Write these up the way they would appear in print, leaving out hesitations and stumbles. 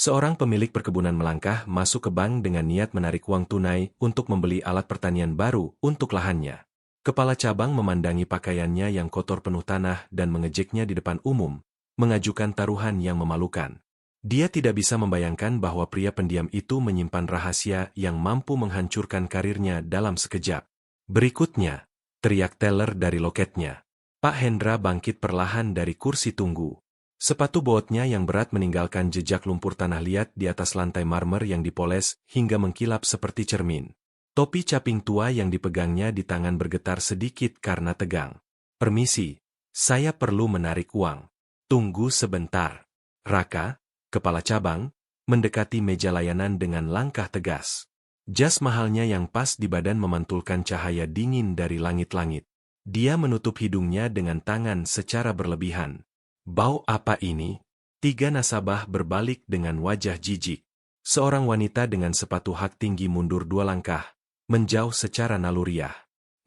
Seorang pemilik perkebunan melangkah masuk ke bank dengan niat menarik uang tunai untuk membeli alat pertanian baru untuk lahannya. Kepala cabang memandangi pakaiannya yang kotor penuh tanah dan mengejeknya di depan umum, mengajukan taruhan yang memalukan. Dia tidak bisa membayangkan bahwa pria pendiam itu menyimpan rahasia yang mampu menghancurkan karirnya dalam sekejap. Berikutnya, teriak teller dari loketnya. Pak Hendra bangkit perlahan dari kursi tunggu. Sepatu botnya yang berat meninggalkan jejak lumpur tanah liat di atas lantai marmer yang dipoles hingga mengkilap seperti cermin. Topi caping tua yang dipegangnya di tangan bergetar sedikit karena tegang. "Permisi, saya perlu menarik uang." "Tunggu sebentar." Raka, kepala cabang, mendekati meja layanan dengan langkah tegas. Jas mahalnya yang pas di badan memantulkan cahaya dingin dari langit-langit. Dia menutup hidungnya dengan tangan secara berlebihan. "Bau apa ini?" Tiga nasabah berbalik dengan wajah jijik. Seorang wanita dengan sepatu hak tinggi mundur 2 langkah, menjauh secara naluriah.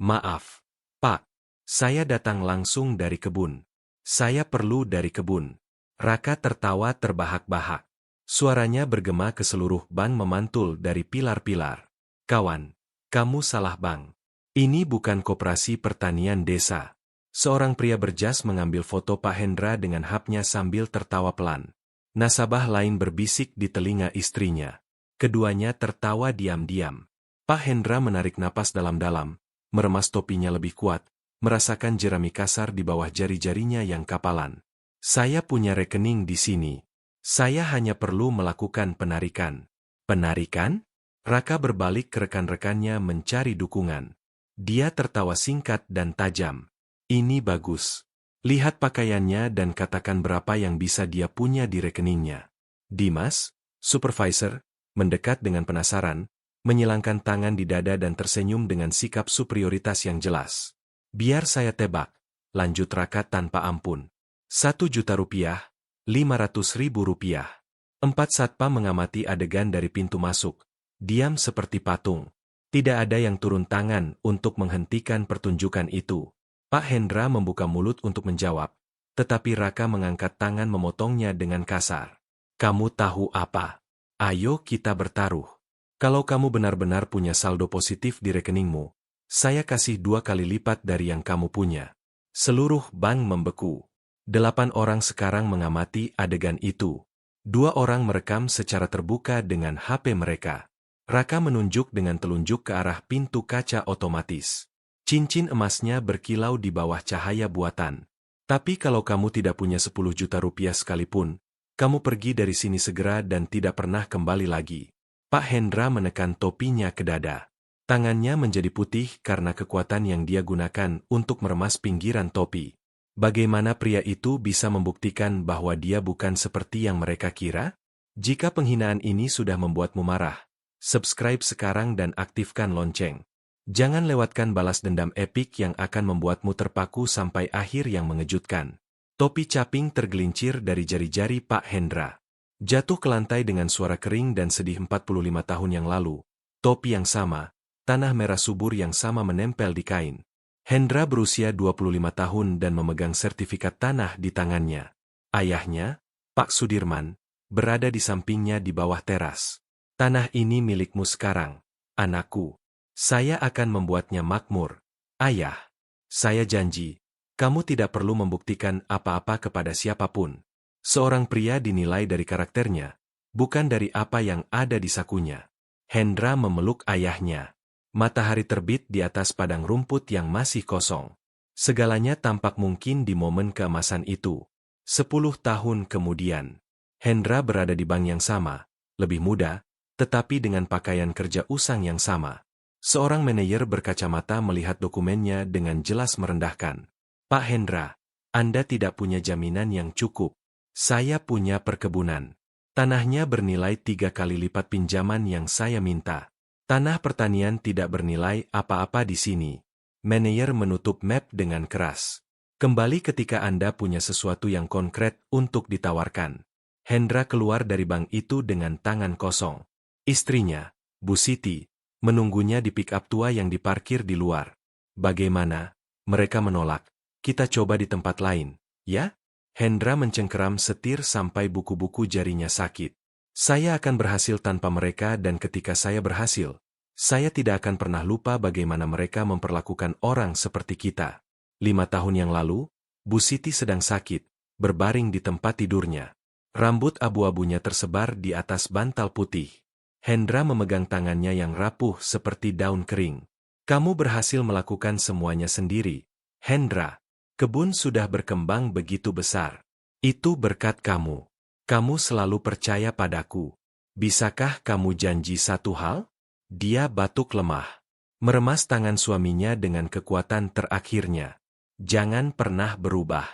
"Maaf, Pak. Saya datang langsung dari kebun. Saya perlu dari kebun." Raka tertawa terbahak-bahak. Suaranya bergema ke seluruh bank memantul dari pilar-pilar. "Kawan, kamu salah bank. Ini bukan koperasi pertanian desa." Seorang pria berjas mengambil foto Pak Hendra dengan hapnya sambil tertawa pelan. Nasabah lain berbisik di telinga istrinya. Keduanya tertawa diam-diam. Pak Hendra menarik napas dalam-dalam, meremas topinya lebih kuat, merasakan jerami kasar di bawah jari-jarinya yang kapalan. "Saya punya rekening di sini. Saya hanya perlu melakukan penarikan." "Penarikan?" Raka berbalik ke rekan-rekannya mencari dukungan. Dia tertawa singkat dan tajam. "Ini bagus. Lihat pakaiannya dan katakan berapa yang bisa dia punya di rekeningnya." Dimas, supervisor, mendekat dengan penasaran, menyilangkan tangan di dada dan tersenyum dengan sikap superioritas yang jelas. "Biar saya tebak," lanjut Raka tanpa ampun. "Rp1.000.000, Rp500.000. 4 satpam mengamati adegan dari pintu masuk, diam seperti patung. Tidak ada yang turun tangan untuk menghentikan pertunjukan itu. Pak Hendra membuka mulut untuk menjawab, tetapi Raka mengangkat tangan memotongnya dengan kasar. "Kamu tahu apa? Ayo kita bertaruh. Kalau kamu benar-benar punya saldo positif di rekeningmu, saya kasih 2 kali lipat dari yang kamu punya." Seluruh bank membeku. 8 orang sekarang mengamati adegan itu. 2 orang merekam secara terbuka dengan HP mereka. Raka menunjuk dengan telunjuk ke arah pintu kaca otomatis. Cincin emasnya berkilau di bawah cahaya buatan. "Tapi kalau kamu tidak punya 10 juta rupiah sekalipun, kamu pergi dari sini segera dan tidak pernah kembali lagi." Pak Hendra menekan topinya ke dada. Tangannya menjadi putih karena kekuatan yang dia gunakan untuk meremas pinggiran topi. Bagaimana pria itu bisa membuktikan bahwa dia bukan seperti yang mereka kira? Jika penghinaan ini sudah membuatmu marah, subscribe sekarang dan aktifkan lonceng. Jangan lewatkan balas dendam epik yang akan membuatmu terpaku sampai akhir yang mengejutkan. Topi caping tergelincir dari jari-jari Pak Hendra. Jatuh ke lantai dengan suara kering dan sedih. 45 tahun yang lalu. Topi yang sama, tanah merah subur yang sama menempel di kain. Hendra berusia 25 tahun dan memegang sertifikat tanah di tangannya. Ayahnya, Pak Sudirman, berada di sampingnya di bawah teras. "Tanah ini milikmu sekarang, anakku. Saya akan membuatnya makmur. Ayah, saya janji, kamu tidak perlu membuktikan apa-apa kepada siapapun." Seorang pria dinilai dari karakternya, bukan dari apa yang ada di sakunya. Hendra memeluk ayahnya. Matahari terbit di atas padang rumput yang masih kosong. Segalanya tampak mungkin di momen keemasan itu. 10 tahun kemudian, Hendra berada di bank yang sama, lebih muda, tetapi dengan pakaian kerja usang yang sama. Seorang manajer berkacamata melihat dokumennya dengan jelas merendahkan. "Pak Hendra, Anda tidak punya jaminan yang cukup. Saya punya perkebunan. Tanahnya bernilai 3 kali lipat pinjaman yang saya minta. Tanah pertanian tidak bernilai apa-apa di sini." Manajer menutup map dengan keras. "Kembali ketika Anda punya sesuatu yang konkret untuk ditawarkan." Hendra keluar dari bank itu dengan tangan kosong. Istrinya, Bu Siti, menunggunya di pick-up tua yang diparkir di luar. "Bagaimana?" Mereka menolak. "Kita coba di tempat lain, ya?" Hendra mencengkeram setir sampai buku-buku jarinya sakit. Saya akan berhasil tanpa mereka dan ketika saya berhasil, saya tidak akan pernah lupa bagaimana mereka memperlakukan orang seperti kita. 5 tahun yang lalu, Bu Siti sedang sakit, berbaring di tempat tidurnya. Rambut abu-abunya tersebar di atas bantal putih. Hendra memegang tangannya yang rapuh seperti daun kering. Kamu berhasil melakukan semuanya sendiri, Hendra. Kebun sudah berkembang begitu besar. Itu berkat kamu. Kamu selalu percaya padaku. Bisakah kamu janji satu hal? Dia batuk lemah. Meremas tangan suaminya dengan kekuatan terakhirnya. Jangan pernah berubah.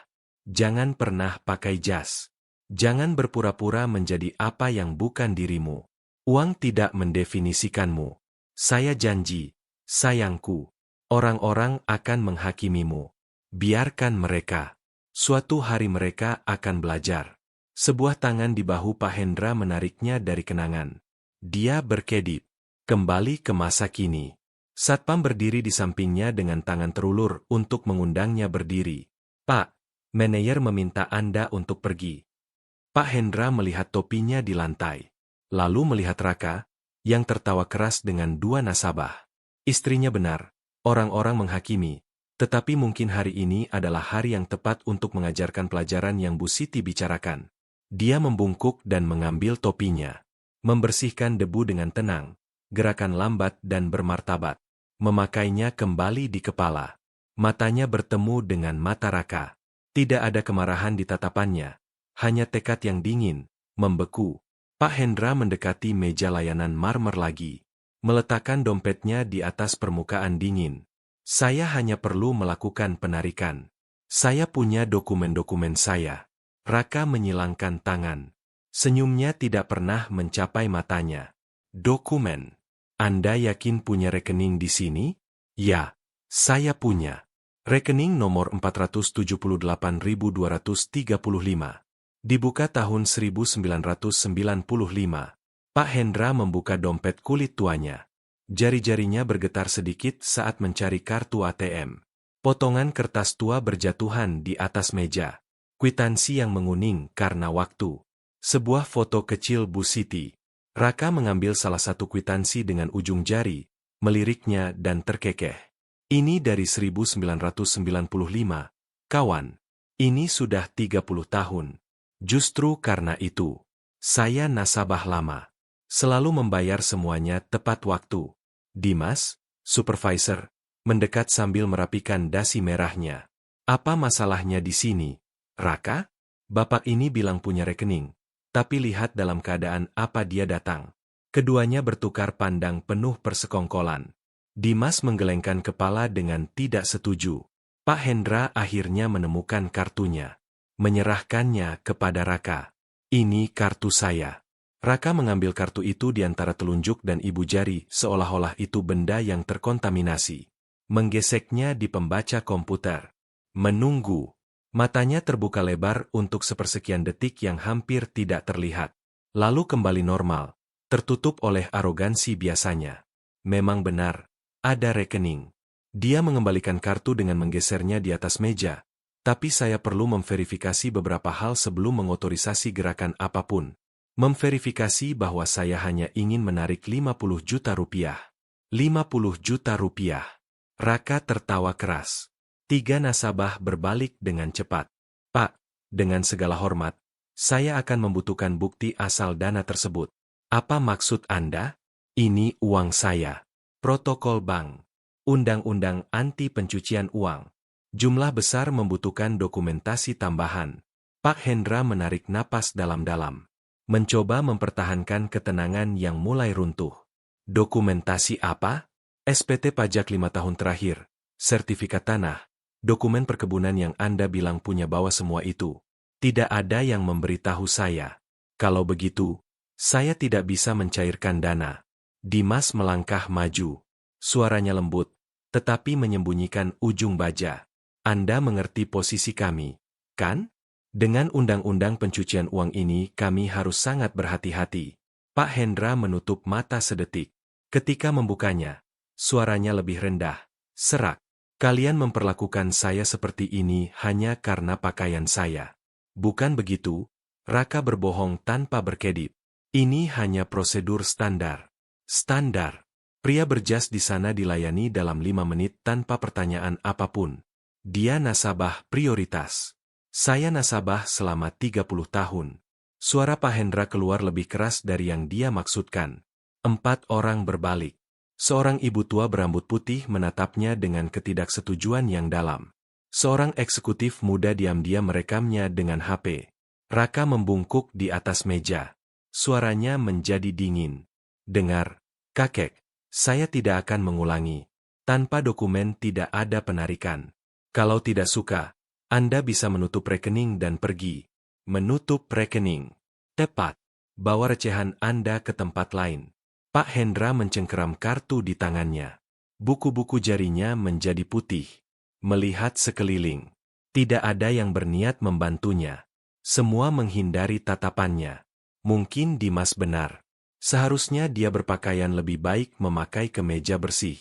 Jangan pernah pakai jas. Jangan berpura-pura menjadi apa yang bukan dirimu. Uang tidak mendefinisikanmu. Saya janji, sayangku. Orang-orang akan menghakimimu. Biarkan mereka. Suatu hari mereka akan belajar. Sebuah tangan di bahu Pak Hendra menariknya dari kenangan. Dia berkedip. Kembali ke masa kini. Satpam berdiri di sampingnya dengan tangan terulur untuk mengundangnya berdiri. Pak, manajer meminta Anda untuk pergi. Pak Hendra melihat topinya di lantai. Lalu melihat Raka, yang tertawa keras dengan 2 nasabah. Istrinya benar, orang-orang menghakimi, tetapi mungkin hari ini adalah hari yang tepat untuk mengajarkan pelajaran yang Bu Siti bicarakan. Dia membungkuk dan mengambil topinya. Membersihkan debu dengan tenang, gerakan lambat dan bermartabat. Memakainya kembali di kepala. Matanya bertemu dengan mata Raka. Tidak ada kemarahan di tatapannya. Hanya tekad yang dingin, membeku. Pak Hendra mendekati meja layanan marmer lagi. Meletakkan dompetnya di atas permukaan dingin. Saya hanya perlu melakukan penarikan. Saya punya dokumen-dokumen saya. Raka menyilangkan tangan. Senyumnya tidak pernah mencapai matanya. Dokumen. Anda yakin punya rekening di sini? Ya, saya punya. Rekening nomor 478.235. Dibuka tahun 1995. Pak Hendra membuka dompet kulit tuanya. Jari-jarinya bergetar sedikit saat mencari kartu ATM. Potongan kertas tua berjatuhan di atas meja. Kwitansi yang menguning karena waktu. Sebuah foto kecil Bu Siti. Raka mengambil salah satu kwitansi dengan ujung jari, meliriknya dan terkekeh. Ini dari 1995. Kawan, ini sudah 30 tahun. Justru karena itu, saya nasabah lama. Selalu membayar semuanya tepat waktu. Dimas, supervisor, mendekat sambil merapikan dasi merahnya. Apa masalahnya di sini, Raka? Bapak ini bilang punya rekening, tapi lihat dalam keadaan apa dia datang. Keduanya bertukar pandang penuh persekongkolan. Dimas menggelengkan kepala dengan tidak setuju. Pak Hendra akhirnya menemukan kartunya. Menyerahkannya kepada Raka. Ini kartu saya. Raka mengambil kartu itu di antara telunjuk dan ibu jari seolah-olah itu benda yang terkontaminasi. Menggeseknya di pembaca komputer. Menunggu. Matanya terbuka lebar untuk sepersekian detik yang hampir tidak terlihat. Lalu kembali normal, tertutup oleh arogansi biasanya. Memang benar, ada rekening. Dia mengembalikan kartu dengan menggesernya di atas meja. Tapi saya perlu memverifikasi beberapa hal sebelum mengotorisasi gerakan apapun. Memverifikasi bahwa saya hanya ingin menarik 50 juta rupiah. 50 juta rupiah. Raka tertawa keras. 3 nasabah berbalik dengan cepat. Pak, dengan segala hormat, saya akan membutuhkan bukti asal dana tersebut. Apa maksud Anda? Ini uang saya. Protokol bank. Undang-undang anti pencucian uang. Jumlah besar membutuhkan dokumentasi tambahan. Pak Hendra menarik napas dalam-dalam. Mencoba mempertahankan ketenangan yang mulai runtuh. Dokumentasi apa? SPT pajak 5 tahun terakhir. Sertifikat tanah. Dokumen perkebunan yang Anda bilang punya bawa semua itu. Tidak ada yang memberitahu saya. Kalau begitu, saya tidak bisa mencairkan dana. Dimas melangkah maju. Suaranya lembut, tetapi menyembunyikan ujung baja. Anda mengerti posisi kami, kan? Dengan undang-undang pencucian uang ini kami harus sangat berhati-hati. Pak Hendra menutup mata sedetik. Ketika membukanya, suaranya lebih rendah. Serak. Kalian memperlakukan saya seperti ini hanya karena pakaian saya. Bukan begitu, Raka berbohong tanpa berkedip. Ini hanya prosedur standar. Standar. Pria berjas di sana dilayani dalam 5 menit tanpa pertanyaan apapun. Dia nasabah prioritas. Saya nasabah selama 30 tahun. Suara Pak Hendra keluar lebih keras dari yang dia maksudkan. 4 orang berbalik. Seorang ibu tua berambut putih menatapnya dengan ketidaksetujuan yang dalam. Seorang eksekutif muda diam-diam merekamnya dengan HP. Raka membungkuk di atas meja. Suaranya menjadi dingin. Dengar, kakek, saya tidak akan mengulangi. Tanpa dokumen tidak ada penarikan. Kalau tidak suka, Anda bisa menutup rekening dan pergi. Menutup rekening. Tepat. Bawa recehan Anda ke tempat lain. Pak Hendra mencengkeram kartu di tangannya. Buku-buku jarinya menjadi putih. Melihat sekeliling. Tidak ada yang berniat membantunya. Semua menghindari tatapannya. Mungkin Dimas benar. Seharusnya dia berpakaian lebih baik memakai kemeja bersih.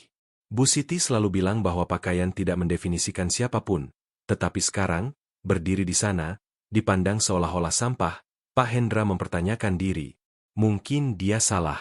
Bu Siti selalu bilang bahwa pakaian tidak mendefinisikan siapapun. Tetapi sekarang, berdiri di sana, dipandang seolah-olah sampah, Pak Hendra mempertanyakan diri. Mungkin dia salah.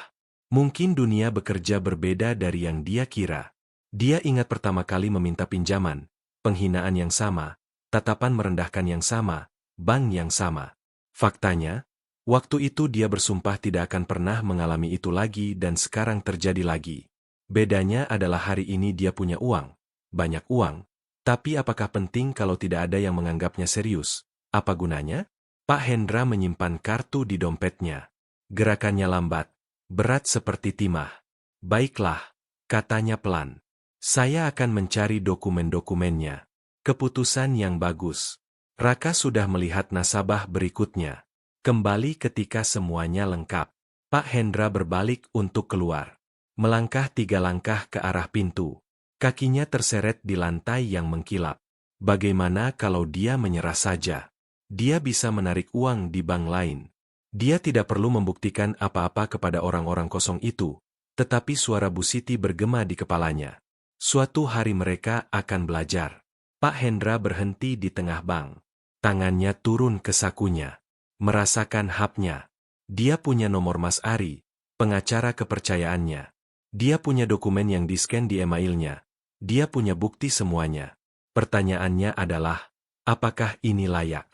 Mungkin dunia bekerja berbeda dari yang dia kira. Dia ingat pertama kali meminta pinjaman, penghinaan yang sama, tatapan merendahkan yang sama, bank yang sama. Faktanya, waktu itu dia bersumpah tidak akan pernah mengalami itu lagi dan sekarang terjadi lagi. Bedanya adalah hari ini dia punya uang, banyak uang. Tapi apakah penting kalau tidak ada yang menganggapnya serius? Apa gunanya? Pak Hendra menyimpan kartu di dompetnya. Gerakannya lambat, berat seperti timah. Baiklah, katanya pelan. Saya akan mencari dokumen-dokumennya. Keputusan yang bagus. Raka sudah melihat nasabah berikutnya. Kembali ketika semuanya lengkap. Pak Hendra berbalik untuk keluar. Melangkah 3 langkah ke arah pintu. Kakinya terseret di lantai yang mengkilap. Bagaimana kalau dia menyerah saja? Dia bisa menarik uang di bank lain. Dia tidak perlu membuktikan apa-apa kepada orang-orang kosong itu. Tetapi suara Bu Siti bergema di kepalanya. Suatu hari mereka akan belajar. Pak Hendra berhenti di tengah bank. Tangannya turun ke sakunya. Merasakan hapnya. Dia punya nomor Mas Ari, pengacara kepercayaannya. Dia punya dokumen yang di-scan di emailnya. Dia punya bukti semuanya. Pertanyaannya adalah, apakah ini layak?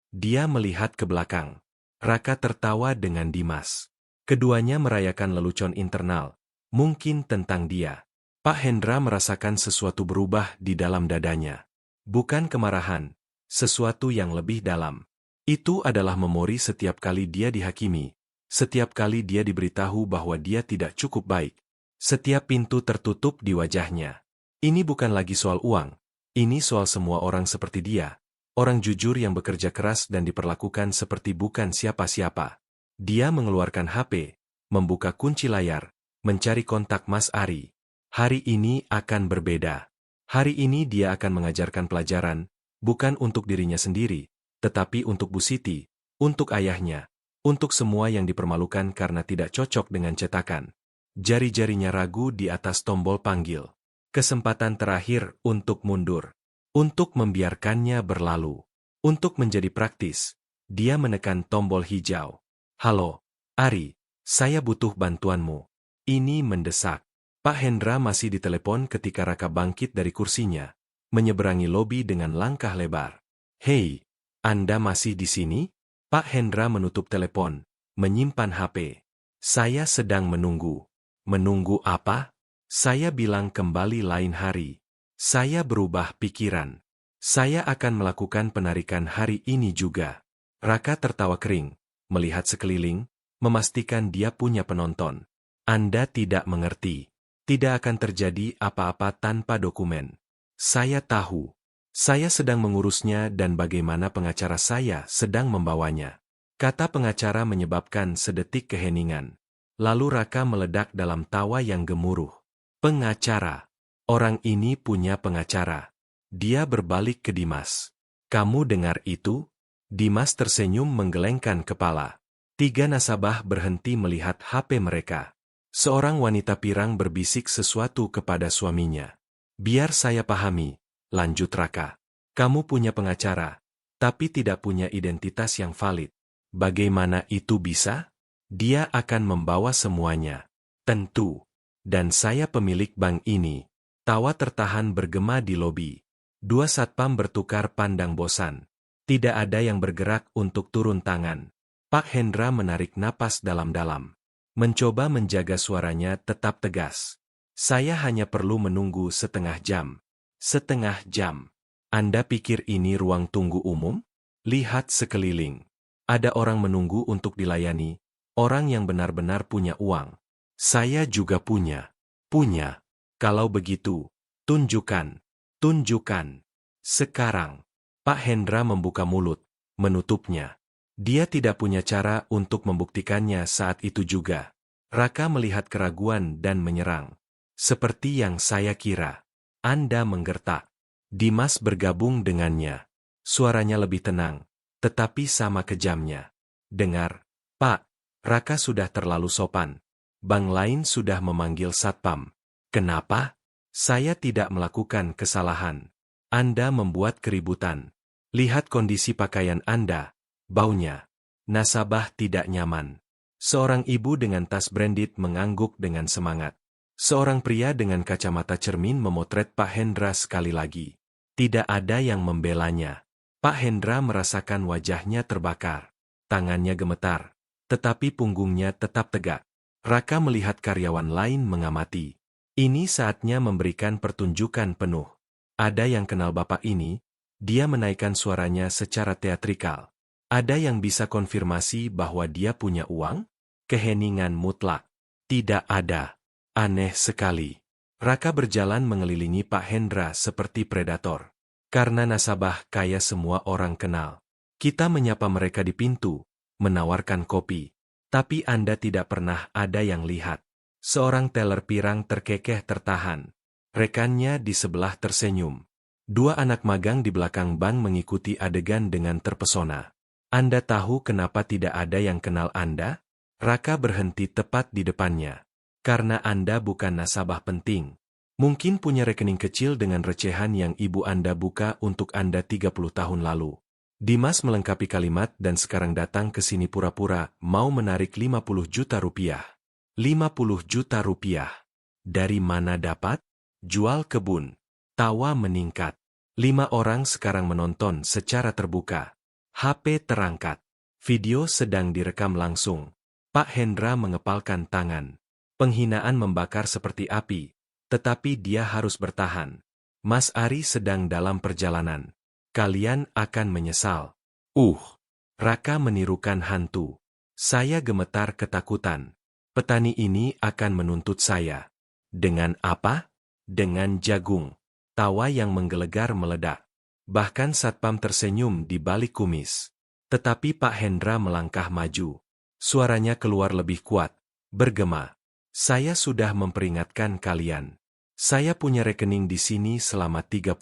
Dia melihat ke belakang. Raka tertawa dengan Dimas. Keduanya merayakan lelucon internal. Mungkin tentang dia. Pak Hendra merasakan sesuatu berubah di dalam dadanya. Bukan kemarahan, sesuatu yang lebih dalam. Itu adalah memori setiap kali dia dihakimi, setiap kali dia diberitahu bahwa dia tidak cukup baik. Setiap pintu tertutup di wajahnya. Ini bukan lagi soal uang, ini soal semua orang seperti dia. Orang jujur yang bekerja keras dan diperlakukan seperti bukan siapa-siapa. Dia mengeluarkan HP, membuka kunci layar, mencari kontak Mas Ari. Hari ini akan berbeda. Hari ini dia akan mengajarkan pelajaran, bukan untuk dirinya sendiri, tetapi untuk Bu Siti, untuk ayahnya, untuk semua yang dipermalukan karena tidak cocok dengan cetakan. Jari-jarinya ragu di atas tombol panggil. Kesempatan terakhir untuk mundur. Untuk membiarkannya berlalu. Untuk menjadi praktis, dia menekan tombol hijau. Halo, Ari, saya butuh bantuanmu. Ini mendesak. Pak Hendra masih ditelepon ketika Raka bangkit dari kursinya, menyeberangi lobi dengan langkah lebar. Hei, Anda masih di sini? Pak Hendra menutup telepon, menyimpan HP. Saya sedang menunggu. Menunggu apa? Saya bilang kembali lain hari. Saya berubah pikiran. Saya akan melakukan penarikan hari ini juga. Raka tertawa kering, melihat sekeliling, memastikan dia punya penonton. Anda tidak mengerti. Tidak akan terjadi apa-apa tanpa dokumen. Saya tahu. Saya sedang mengurusnya dan bagaimana pengacara saya sedang membawanya. Kata pengacara menyebabkan sedetik keheningan. Lalu Raka meledak dalam tawa yang gemuruh. Pengacara. Orang ini punya pengacara. Dia berbalik ke Dimas. Kamu dengar itu? Dimas tersenyum menggelengkan kepala. 3 nasabah berhenti melihat HP mereka. Seorang wanita pirang berbisik sesuatu kepada suaminya. Biar saya pahami, lanjut Raka. Kamu punya pengacara, tapi tidak punya identitas yang valid. Bagaimana itu bisa? Dia akan membawa semuanya. Tentu. Dan saya pemilik bank ini. Tawa tertahan bergema di lobi. Dua satpam bertukar pandang bosan. Tidak ada yang bergerak untuk turun tangan. Pak Hendra menarik napas dalam-dalam. Mencoba menjaga suaranya tetap tegas. Saya hanya perlu menunggu setengah jam. Setengah jam. Anda pikir ini ruang tunggu umum? Lihat sekeliling. Ada orang menunggu untuk dilayani. Orang yang benar-benar punya uang. Saya juga punya. Punya. Kalau begitu, tunjukkan. Tunjukkan. Sekarang. Pak Hendra membuka mulut, menutupnya. Dia tidak punya cara untuk membuktikannya saat itu juga. Raka melihat keraguan dan menyerang. Seperti yang saya kira. Anda menggertak. Dimas bergabung dengannya. Suaranya lebih tenang, tetapi sama kejamnya. Dengar, Pak. Raka sudah terlalu sopan. Bank lain sudah memanggil satpam. Kenapa? Saya tidak melakukan kesalahan. Anda membuat keributan. Lihat kondisi pakaian Anda. Baunya. Nasabah tidak nyaman. Seorang ibu dengan tas branded mengangguk dengan semangat. Seorang pria dengan kacamata cermin memotret Pak Hendra sekali lagi. Tidak ada yang membelanya. Pak Hendra merasakan wajahnya terbakar. Tangannya gemetar. Tetapi punggungnya tetap tegak. Raka melihat karyawan lain mengamati. Ini saatnya memberikan pertunjukan penuh. Ada yang kenal bapak ini? Dia menaikkan suaranya secara teatrikal. Ada yang bisa konfirmasi bahwa dia punya uang? Keheningan mutlak. Tidak ada. Aneh sekali. Raka berjalan mengelilingi Pak Hendra seperti predator. Karena nasabah kaya semua orang kenal. Kita menyapa mereka di pintu. Menawarkan kopi. Tapi Anda tidak pernah ada yang lihat. Seorang teller pirang terkekeh tertahan. Rekannya di sebelah tersenyum. Dua anak magang di belakang bank mengikuti adegan dengan terpesona. Anda tahu kenapa tidak ada yang kenal Anda? Raka berhenti tepat di depannya. Karena Anda bukan nasabah penting. Mungkin punya rekening kecil dengan recehan yang ibu Anda buka untuk Anda 30 tahun lalu. Dimas melengkapi kalimat dan sekarang datang ke sini pura-pura mau menarik 50 juta rupiah. 50 juta rupiah. Dari mana dapat? Jual kebun. Tawa meningkat. 5 orang sekarang menonton secara terbuka. HP terangkat. Video sedang direkam langsung. Pak Hendra mengepalkan tangan. Penghinaan membakar seperti api. Tetapi dia harus bertahan. Mas Ari sedang dalam perjalanan. Kalian akan menyesal. Raka menirukan hantu. Saya gemetar ketakutan. Petani ini akan menuntut saya. Dengan apa? Dengan jagung. Tawa yang menggelegar meledak. Bahkan satpam tersenyum di balik kumis. Tetapi Pak Hendra melangkah maju. Suaranya keluar lebih kuat. Bergema. Saya sudah memperingatkan kalian. Saya punya rekening di sini selama 30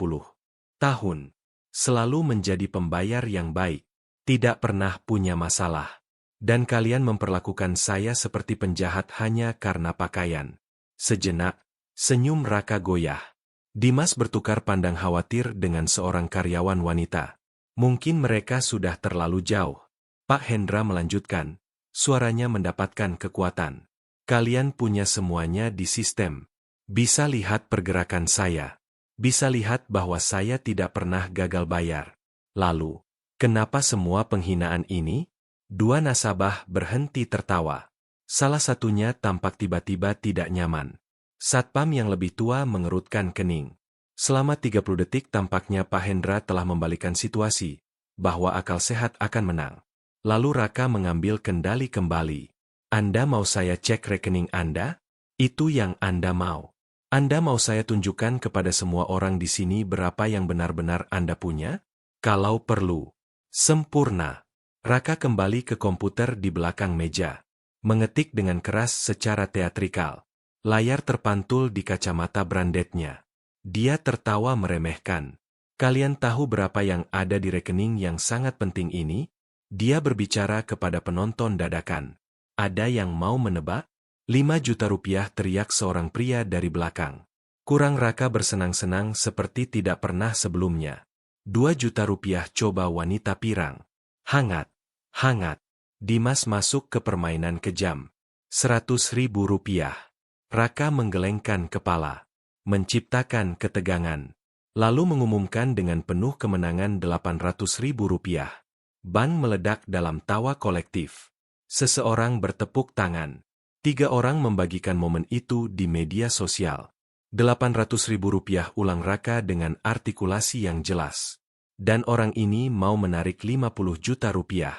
tahun. Selalu menjadi pembayar yang baik. Tidak pernah punya masalah. Dan kalian memperlakukan saya seperti penjahat hanya karena pakaian. Sejenak, senyum Raka goyah. Dimas bertukar pandang khawatir dengan seorang karyawan wanita. Mungkin mereka sudah terlalu jauh. Pak Hendra melanjutkan. Suaranya mendapatkan kekuatan. Kalian punya semuanya di sistem. Bisa lihat pergerakan saya. Bisa lihat bahwa saya tidak pernah gagal bayar. Lalu, kenapa semua penghinaan ini? Dua nasabah berhenti tertawa. Salah satunya tampak tiba-tiba tidak nyaman. Satpam yang lebih tua mengerutkan kening. Selama 30 detik tampaknya Pak Hendra telah membalikan situasi, bahwa akal sehat akan menang. Lalu Raka mengambil kendali kembali. Anda mau saya cek rekening Anda? Itu yang Anda mau. Anda mau saya tunjukkan kepada semua orang di sini berapa yang benar-benar Anda punya? Kalau perlu. Sempurna. Raka kembali ke komputer di belakang meja. Mengetik dengan keras secara teatrikal. Layar terpantul di kacamata brandednya. Dia tertawa meremehkan. Kalian tahu berapa yang ada di rekening yang sangat penting ini? Dia berbicara kepada penonton dadakan. Ada yang mau menebak? 5 juta rupiah, teriak seorang pria dari belakang. Kurang. Raka bersenang-senang seperti tidak pernah sebelumnya. 2 juta rupiah, coba wanita pirang. Hangat, hangat. Dimas masuk ke permainan kejam. 100.000 rupiah. Raka menggelengkan kepala, menciptakan ketegangan, lalu mengumumkan dengan penuh kemenangan 800.000 rupiah. Bank meledak dalam tawa kolektif. Seseorang bertepuk tangan. 3 orang membagikan momen itu di media sosial. 800.000 rupiah, ulang Raka dengan artikulasi yang jelas. Dan orang ini mau menarik 50 juta rupiah.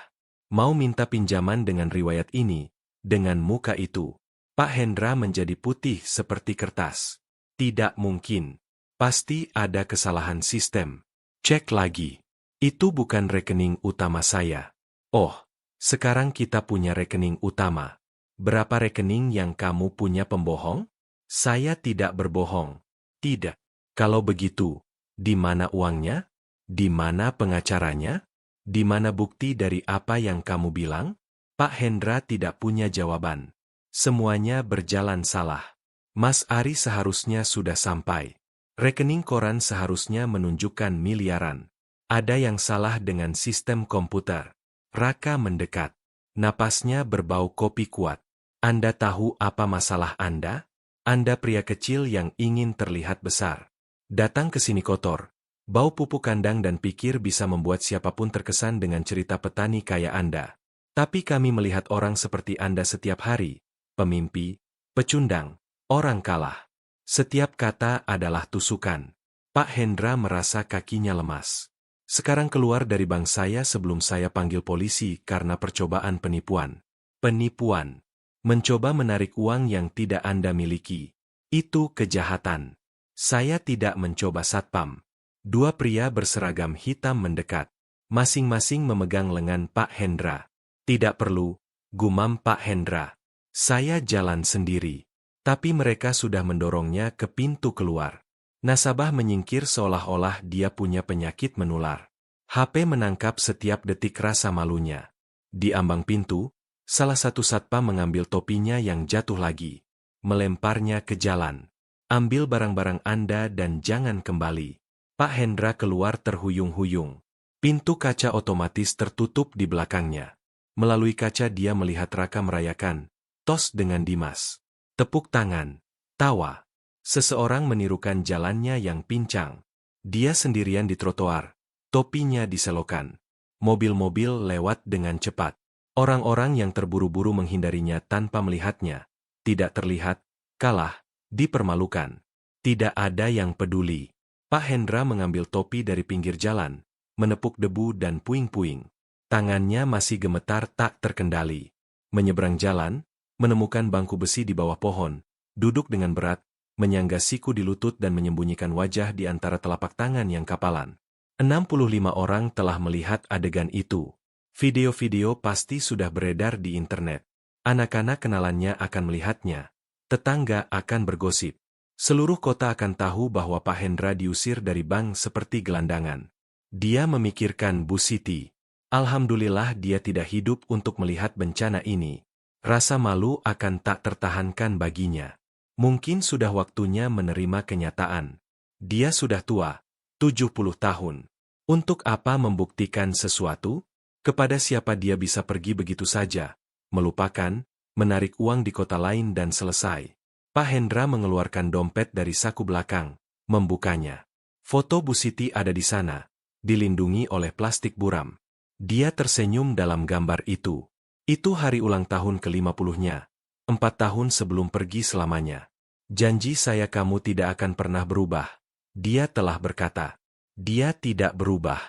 Mau minta pinjaman dengan riwayat ini, dengan muka itu. Pak Hendra menjadi putih seperti kertas. Tidak mungkin. Pasti ada kesalahan sistem. Cek lagi. Itu bukan rekening utama saya. Oh, sekarang kita punya rekening utama. Berapa rekening yang kamu punya pembohong? Saya tidak berbohong. Tidak. Kalau begitu, di mana uangnya? Di mana pengacaranya? Di mana bukti dari apa yang kamu bilang? Pak Hendra tidak punya jawaban. Semuanya berjalan salah. Mas Ari seharusnya sudah sampai. Rekening koran seharusnya menunjukkan miliaran. Ada yang salah dengan sistem komputer. Raka mendekat. Napasnya berbau kopi kuat. Anda tahu apa masalah Anda? Anda pria kecil yang ingin terlihat besar. Datang ke sini kotor. Bau pupuk kandang dan pikir bisa membuat siapapun terkesan dengan cerita petani kaya Anda. Tapi kami melihat orang seperti Anda setiap hari. Pemimpi, pecundang, orang kalah. Setiap kata adalah tusukan. Pak Hendra merasa kakinya lemas. Sekarang keluar dari bank saya sebelum saya panggil polisi karena percobaan penipuan. Penipuan. Mencoba menarik uang yang tidak Anda miliki. Itu kejahatan. Saya tidak mencoba satpam. 2 pria berseragam hitam mendekat. Masing-masing memegang lengan Pak Hendra. Tidak perlu, gumam Pak Hendra. Saya jalan sendiri. Tapi mereka sudah mendorongnya ke pintu keluar. Nasabah menyingkir seolah-olah dia punya penyakit menular. HP menangkap setiap detik rasa malunya. Di ambang pintu, salah satu satpam mengambil topinya yang jatuh lagi. Melemparnya ke jalan. Ambil barang-barang Anda dan jangan kembali. Pak Hendra keluar terhuyung-huyung. Pintu kaca otomatis tertutup di belakangnya. Melalui kaca dia melihat Raka merayakan. Tos dengan Dimas. Tepuk tangan. Tawa. Seseorang menirukan jalannya yang pincang. Dia sendirian di trotoar. Topinya diselokan. Mobil-mobil lewat dengan cepat. Orang-orang yang terburu-buru menghindarinya tanpa melihatnya. Tidak terlihat, kalah, dipermalukan. Tidak ada yang peduli. Pak Hendra mengambil topi dari pinggir jalan, menepuk debu dan puing-puing. Tangannya masih gemetar tak terkendali. Menyeberang jalan, menemukan bangku besi di bawah pohon, duduk dengan berat, menyangga siku di lutut dan menyembunyikan wajah di antara telapak tangan yang kapalan. 65 orang telah melihat adegan itu. Video-video pasti sudah beredar di internet. Anak-anak kenalannya akan melihatnya. Tetangga akan bergosip. Seluruh kota akan tahu bahwa Pak Hendra diusir dari bank seperti gelandangan. Dia memikirkan Bu Siti. Alhamdulillah dia tidak hidup untuk melihat bencana ini. Rasa malu akan tak tertahankan baginya. Mungkin sudah waktunya menerima kenyataan. Dia sudah tua, 70 tahun. Untuk apa membuktikan sesuatu? Kepada siapa dia bisa pergi begitu saja, melupakan, menarik uang di kota lain dan selesai. Pak Hendra mengeluarkan dompet dari saku belakang, membukanya. Foto Bu Siti ada di sana, dilindungi oleh plastik buram. Dia tersenyum dalam gambar itu. Itu hari ulang tahun ke-50-nya. 4 tahun sebelum pergi selamanya. Janji saya kamu tidak akan pernah berubah. Dia telah berkata. Dia tidak berubah.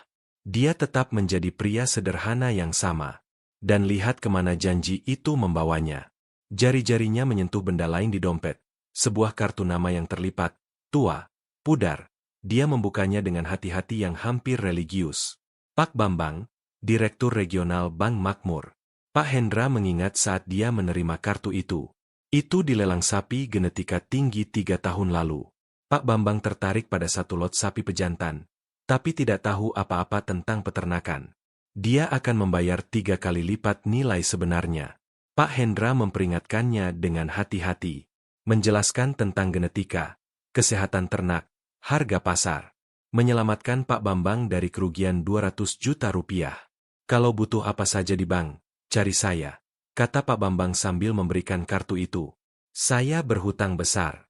Dia tetap menjadi pria sederhana yang sama. Dan lihat kemana janji itu membawanya. Jari-jarinya menyentuh benda lain di dompet. Sebuah kartu nama yang terlipat, tua, pudar. Dia membukanya dengan hati-hati yang hampir religius. Pak Bambang, Direktur Regional Bank Makmur. Pak Hendra mengingat saat dia menerima kartu itu. Itu dilelang sapi genetika tinggi 3 tahun lalu. Pak Bambang tertarik pada satu lot sapi pejantan, tapi tidak tahu apa-apa tentang peternakan. Dia akan membayar 3 kali lipat nilai sebenarnya. Pak Hendra memperingatkannya dengan hati-hati. Menjelaskan tentang genetika, kesehatan ternak, harga pasar. Menyelamatkan Pak Bambang dari kerugian 200 juta rupiah. Kalau butuh apa saja di bank, cari saya, kata Pak Bambang sambil memberikan kartu itu. Saya berhutang besar.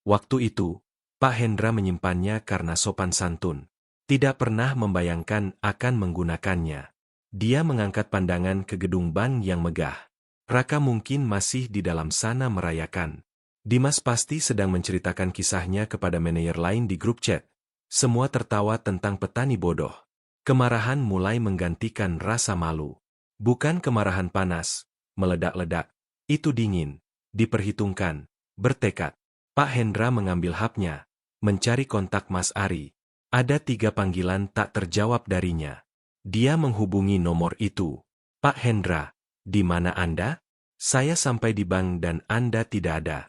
Waktu itu, Pak Hendra menyimpannya karena sopan santun. Tidak pernah membayangkan akan menggunakannya. Dia mengangkat pandangan ke gedung bank yang megah. Raka mungkin masih di dalam sana merayakan. Dimas pasti sedang menceritakan kisahnya kepada manajer lain di grup chat. Semua tertawa tentang petani bodoh. Kemarahan mulai menggantikan rasa malu. Bukan kemarahan panas, meledak-ledak. Itu dingin, diperhitungkan, bertekad. Pak Hendra mengambil hapnya, mencari kontak Mas Ari. Ada 3 panggilan tak terjawab darinya. Dia menghubungi nomor itu. Pak Hendra, di mana Anda? Saya sampai di bank dan Anda tidak ada.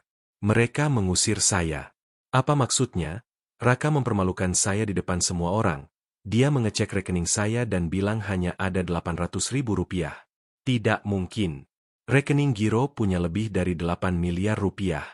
Mereka mengusir saya. Apa maksudnya? Raka mempermalukan saya di depan semua orang. Dia mengecek rekening saya dan bilang hanya ada 800.000 rupiah. Tidak mungkin. Rekening Giro punya lebih dari 8 miliar rupiah.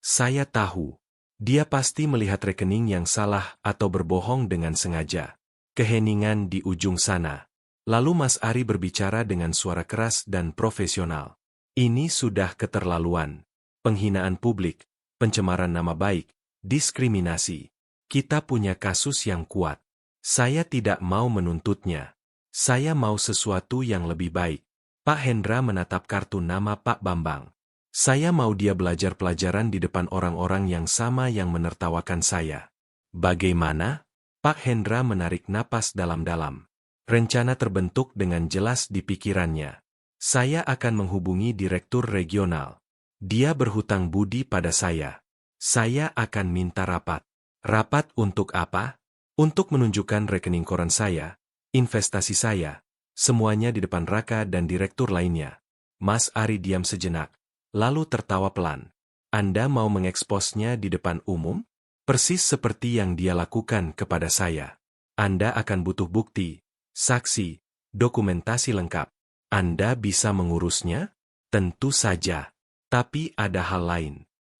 Saya tahu. Dia pasti melihat rekening yang salah atau berbohong dengan sengaja. Keheningan di ujung sana. Lalu Mas Ari berbicara dengan suara keras dan profesional. Ini sudah keterlaluan. Penghinaan publik, pencemaran nama baik, diskriminasi. Kita punya kasus yang kuat. Saya tidak mau menuntutnya. Saya mau sesuatu yang lebih baik. Pak Hendra menatap kartu nama Pak Bambang. Saya mau dia belajar pelajaran di depan orang-orang yang sama yang menertawakan saya. Bagaimana? Pak Hendra menarik napas dalam-dalam. Rencana terbentuk dengan jelas di pikirannya. Saya akan menghubungi direktur regional. Dia berhutang budi pada saya. Saya akan minta rapat. Rapat untuk apa? Untuk menunjukkan rekening koran saya, investasi saya, semuanya di depan Raka dan direktur lainnya. Mas Ari diam sejenak, lalu tertawa pelan. Anda mau mengeksposnya di depan umum? Persis seperti yang dia lakukan kepada saya. Anda akan butuh bukti, saksi, dokumentasi lengkap. Anda bisa mengurusnya? Tentu saja. Tapi ada hal lain.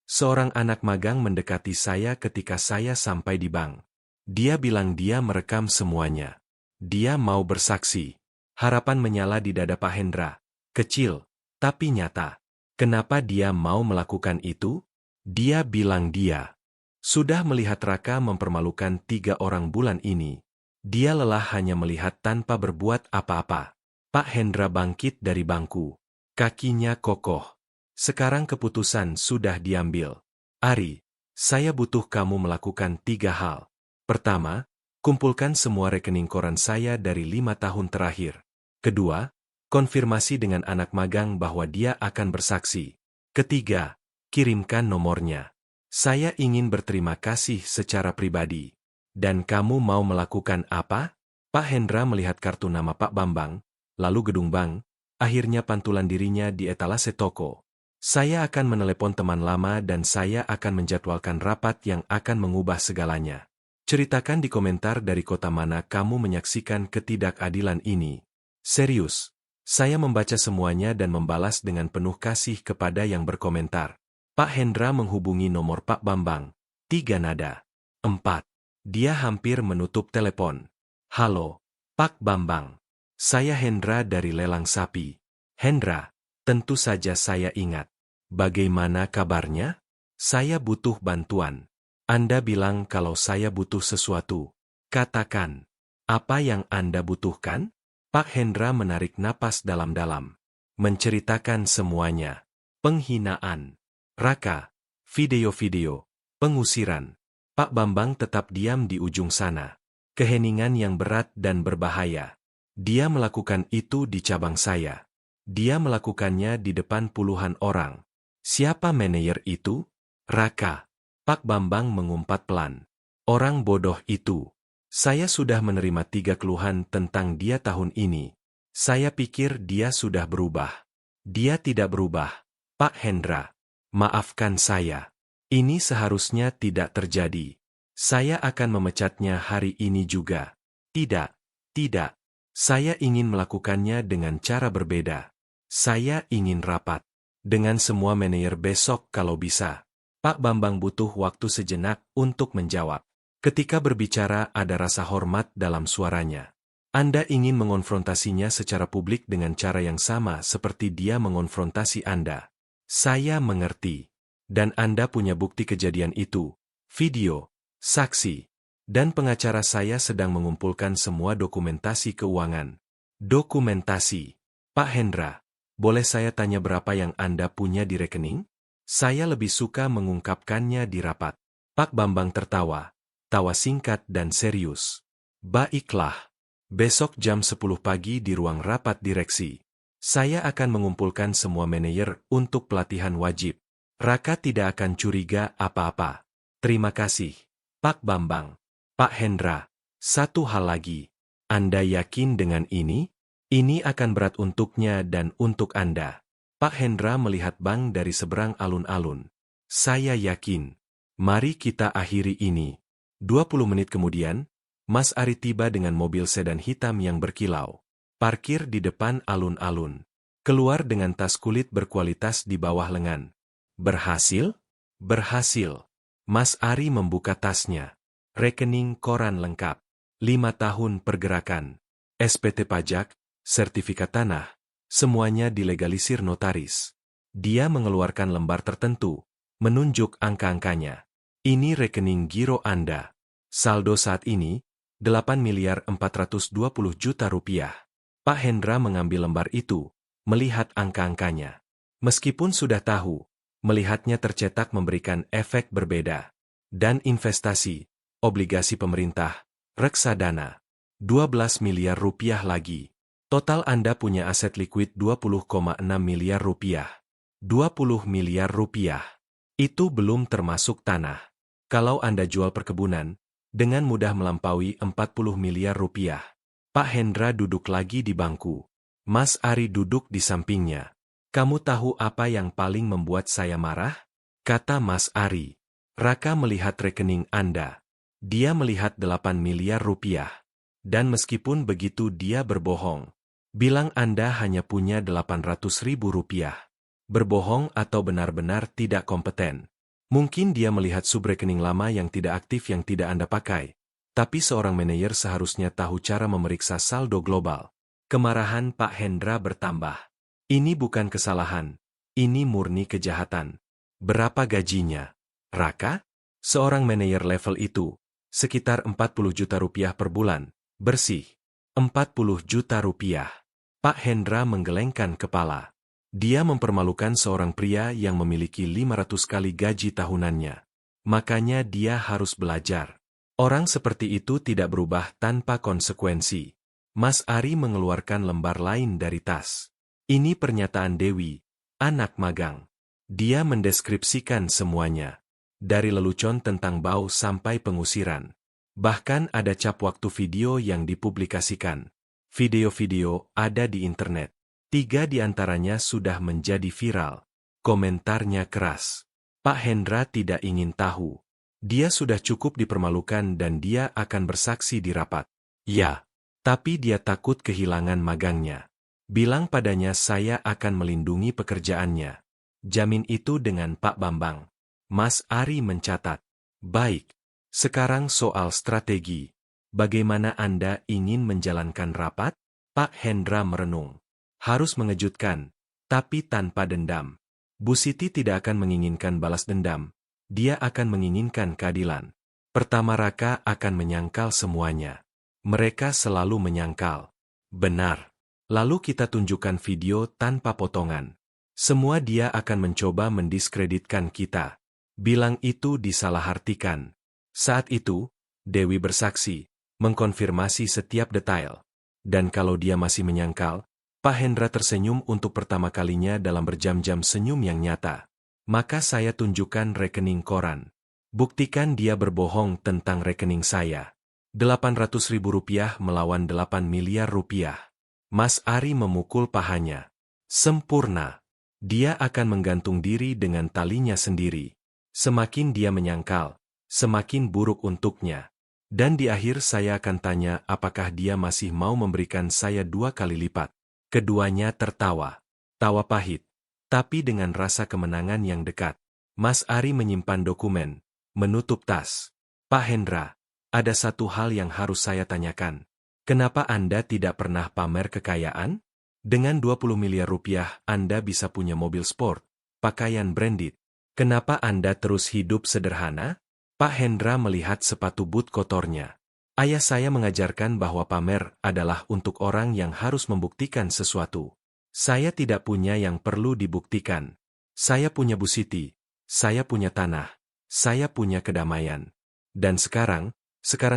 Seorang anak magang mendekati saya ketika saya sampai di bank. Dia bilang dia merekam semuanya. Dia mau bersaksi. Harapan menyala di dada Pak Hendra. Kecil, tapi nyata. Kenapa dia mau melakukan itu? Dia bilang dia sudah melihat Raka mempermalukan 3 orang bulan ini. Dia lelah hanya melihat tanpa berbuat apa-apa. Pak Hendra bangkit dari bangku. Kakinya kokoh. Sekarang keputusan sudah diambil. Ari, saya butuh kamu melakukan 3 hal. Pertama, kumpulkan semua rekening koran saya dari 5 tahun terakhir. Kedua, konfirmasi dengan anak magang bahwa dia akan bersaksi. Ketiga, kirimkan nomornya. Saya ingin berterima kasih secara pribadi. Dan kamu mau melakukan apa? Pak Hendra melihat kartu nama Pak Bambang, lalu gedung bank, akhirnya pantulan dirinya di etalase toko. Saya akan menelepon teman lama dan saya akan menjadwalkan rapat yang akan mengubah segalanya. Ceritakan di komentar dari kota mana kamu menyaksikan ketidakadilan ini. Serius, saya membaca semuanya dan membalas dengan penuh kasih kepada yang berkomentar. Pak Hendra menghubungi nomor Pak Bambang. 3 nada. 4. Dia hampir menutup telepon. Halo, Pak Bambang. Saya Hendra dari Lelang Sapi. Hendra, tentu saja saya ingat. Bagaimana kabarnya? Saya butuh bantuan. Anda bilang kalau saya butuh sesuatu. Katakan. Apa yang Anda butuhkan? Pak Hendra menarik napas dalam-dalam. Menceritakan semuanya. Penghinaan. Raka. Video-video. Pengusiran. Pak Bambang tetap diam di ujung sana. Keheningan yang berat dan berbahaya. Dia melakukan itu di cabang saya. Dia melakukannya di depan puluhan orang. Siapa manajer itu? Raka. Pak Bambang mengumpat pelan. Orang bodoh itu. Saya sudah menerima 3 keluhan tentang dia tahun ini. Saya pikir dia sudah berubah. Dia tidak berubah. Pak Hendra. Maafkan saya. Ini seharusnya tidak terjadi. Saya akan memecatnya hari ini juga. Tidak. Tidak. Saya ingin melakukannya dengan cara berbeda. Saya ingin rapat dengan semua manajer besok kalau bisa. Pak Bambang butuh waktu sejenak untuk menjawab. Ketika berbicara ada rasa hormat dalam suaranya. Anda ingin mengonfrontasinya secara publik dengan cara yang sama seperti dia mengonfrontasi Anda. Saya mengerti. Dan Anda punya bukti kejadian itu, video, saksi, dan pengacara saya sedang mengumpulkan semua dokumentasi keuangan. Dokumentasi. Pak Hendra, boleh saya tanya berapa yang Anda punya di rekening? Saya lebih suka mengungkapkannya di rapat. Pak Bambang tertawa. Tawa singkat dan serius. Baiklah. Besok jam 10 pagi di ruang rapat direksi. Saya akan mengumpulkan semua manajer untuk pelatihan wajib. Raka tidak akan curiga apa-apa. Terima kasih, Pak Bambang. Pak Hendra, satu hal lagi. Anda yakin dengan ini? Ini akan berat untuknya dan untuk Anda. Pak Hendra melihat Bang dari seberang alun-alun. Saya yakin. Mari kita akhiri ini. 20 menit kemudian, Mas Ari tiba dengan mobil sedan hitam yang berkilau. Parkir di depan alun-alun. Keluar dengan tas kulit berkualitas di bawah lengan. Berhasil? Berhasil. Mas Ari membuka tasnya. Rekening koran lengkap. 5 tahun pergerakan. SPT pajak, sertifikat tanah. Semuanya dilegalisir notaris. Dia mengeluarkan lembar tertentu. Menunjuk angka-angkanya. Ini rekening giro Anda. Saldo saat ini, 8.420 juta rupiah. Pak Hendra mengambil lembar itu, melihat angka-angkanya. Meskipun sudah tahu, melihatnya tercetak memberikan efek berbeda. Dan investasi, obligasi pemerintah, reksadana, 12 miliar rupiah lagi. Total Anda punya aset liquid 20,6 miliar rupiah. 20 miliar rupiah. Itu belum termasuk tanah. Kalau Anda jual perkebunan, dengan mudah melampaui 40 miliar rupiah. Pak Hendra duduk lagi di bangku. Mas Ari duduk di sampingnya. Kamu tahu apa yang paling membuat saya marah? Kata Mas Ari. Raka melihat rekening Anda. Dia melihat 8 miliar rupiah. Dan meskipun begitu dia berbohong. Bilang Anda hanya punya 800 ribu rupiah. Berbohong atau benar-benar tidak kompeten. Mungkin dia melihat subrekening lama yang tidak aktif yang tidak Anda pakai. Tapi seorang manajer seharusnya tahu cara memeriksa saldo global. Kemarahan Pak Hendra bertambah. Ini bukan kesalahan. Ini murni kejahatan. Berapa gajinya? Raka? Seorang manajer level itu. Sekitar 40 juta rupiah per bulan. Bersih. 40 juta rupiah. Pak Hendra menggelengkan kepala. Dia mempermalukan seorang pria yang memiliki 500 kali gaji tahunannya. Makanya dia harus belajar. Orang seperti itu tidak berubah tanpa konsekuensi. Mas Ari mengeluarkan lembar lain dari tas. Ini pernyataan Dewi, anak magang. Dia mendeskripsikan semuanya. Dari lelucon tentang bau sampai pengusiran. Bahkan ada cap waktu video yang dipublikasikan. Video-video ada di internet. 3 di antaranya sudah menjadi viral. Komentarnya keras. Pak Hendra tidak ingin tahu. Dia sudah cukup dipermalukan dan dia akan bersaksi di rapat. Ya, tapi dia takut kehilangan magangnya. Bilang padanya saya akan melindungi pekerjaannya. Jamin itu dengan Pak Bambang. Mas Ari mencatat. Baik, sekarang soal strategi. Bagaimana Anda ingin menjalankan rapat? Pak Hendra merenung. Harus mengejutkan, tapi tanpa dendam. Bu Siti tidak akan menginginkan balas dendam. Dia akan menginginkan keadilan. Pertama Raka akan menyangkal semuanya. Mereka selalu menyangkal. Benar. Lalu kita tunjukkan video tanpa potongan. Semua dia akan mencoba mendiskreditkan kita. Bilang itu disalahartikan. Saat itu, Dewi bersaksi, mengkonfirmasi setiap detail. Dan kalau dia masih menyangkal, Pak Hendra tersenyum untuk pertama kalinya dalam berjam-jam senyum yang nyata. Maka saya tunjukkan rekening koran. Buktikan dia berbohong tentang rekening saya. 800 ribu rupiah melawan 8 miliar rupiah. Mas Ari memukul pahanya. Sempurna. Dia akan menggantung diri dengan talinya sendiri. Semakin dia menyangkal, semakin buruk untuknya. Dan di akhir saya akan tanya apakah dia masih mau memberikan saya 2 kali lipat. Keduanya tertawa. Tawa pahit. Tapi dengan rasa kemenangan yang dekat. Mas Ari menyimpan dokumen. Menutup tas. Pak Hendra, ada satu hal yang harus saya tanyakan. Kenapa Anda tidak pernah pamer kekayaan? Dengan 20 miliar rupiah, Anda bisa punya mobil sport, pakaian branded. Kenapa Anda terus hidup sederhana? Pak Hendra melihat sepatu boot kotornya. Ayah saya mengajarkan bahwa pamer adalah untuk orang yang harus membuktikan sesuatu. Saya tidak punya yang perlu dibuktikan. Saya punya Bu Siti, saya punya tanah, saya punya kedamaian. Dan sekarang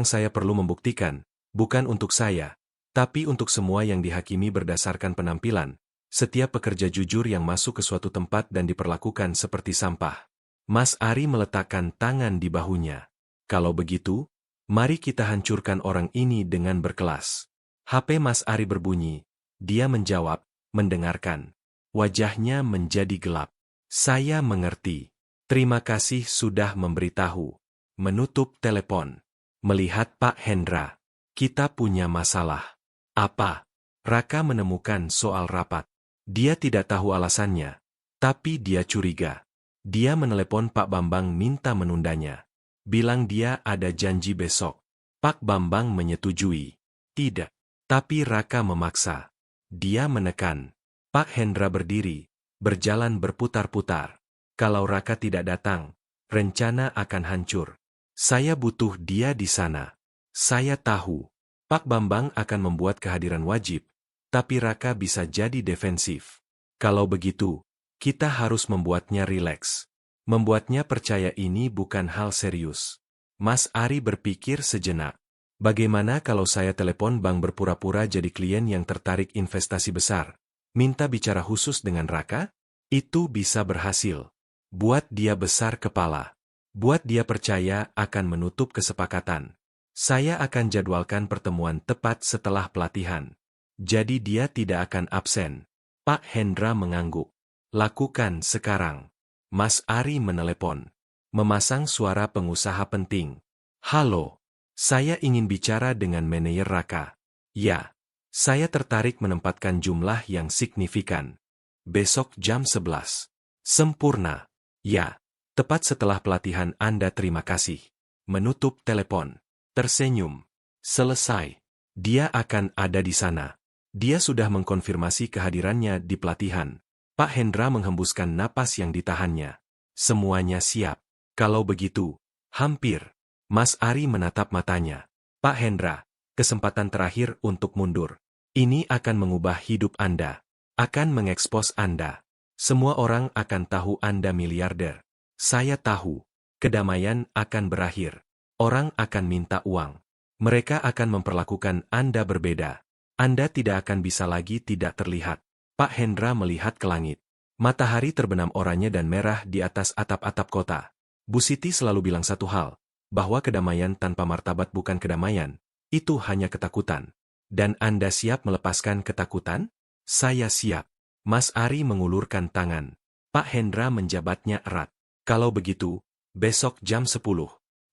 saya perlu membuktikan, bukan untuk saya, tapi untuk semua yang dihakimi berdasarkan penampilan, setiap pekerja jujur yang masuk ke suatu tempat dan diperlakukan seperti sampah. Mas Ari meletakkan tangan di bahunya. Kalau begitu, mari kita hancurkan orang ini dengan berkelas. HP Mas Ari berbunyi. Dia menjawab, mendengarkan. Wajahnya menjadi gelap. Saya mengerti. Terima kasih sudah memberitahu. Menutup telepon. Melihat Pak Hendra. Kita punya masalah. Apa? Raka menemukan soal rapat. Dia tidak tahu alasannya. Tapi dia curiga. Dia menelepon Pak Bambang minta menundanya. Bilang dia ada janji besok. Pak Bambang menyetujui. Tidak. Tapi Raka memaksa. Dia menekan. Pak Hendra berdiri, berjalan berputar-putar. Kalau Raka tidak datang, rencana akan hancur. Saya butuh dia di sana. Saya tahu. Pak Bambang akan membuat kehadiran wajib, tapi Raka bisa jadi defensif. Kalau begitu, kita harus membuatnya rileks. Membuatnya percaya ini bukan hal serius. Mas Ari berpikir sejenak. Bagaimana kalau saya telepon bank berpura-pura jadi klien yang tertarik investasi besar? Minta bicara khusus dengan Raka? Itu bisa berhasil. Buat dia besar kepala. Buat dia percaya akan menutup kesepakatan. Saya akan jadwalkan pertemuan tepat setelah pelatihan. Jadi dia tidak akan absen. Pak Hendra mengangguk. Lakukan sekarang. Mas Ari menelepon. Memasang suara pengusaha penting. Halo, saya ingin bicara dengan manajer Raka. Ya, saya tertarik menempatkan jumlah yang signifikan. Besok jam 11. Sempurna. Ya, tepat setelah pelatihan Anda terima kasih. Menutup telepon. Tersenyum. Selesai. Dia akan ada di sana. Dia sudah mengkonfirmasi kehadirannya di pelatihan. Pak Hendra menghembuskan napas yang ditahannya. Semuanya siap. Kalau begitu, hampir. Mas Ari menatap matanya. Pak Hendra, kesempatan terakhir untuk mundur. Ini akan mengubah hidup Anda. Akan mengekspos Anda. Semua orang akan tahu Anda miliarder. Saya tahu. Kedamaian akan berakhir. Orang akan minta uang. Mereka akan memperlakukan Anda berbeda. Anda tidak akan bisa lagi tidak terlihat. Pak Hendra melihat ke langit. Matahari terbenam oranye dan merah di atas atap-atap kota. Bu Siti selalu bilang satu hal, bahwa kedamaian tanpa martabat bukan kedamaian, itu hanya ketakutan. Dan Anda siap melepaskan ketakutan? Saya siap. Mas Ari mengulurkan tangan. Pak Hendra menjabatnya erat. Kalau begitu, besok jam 10.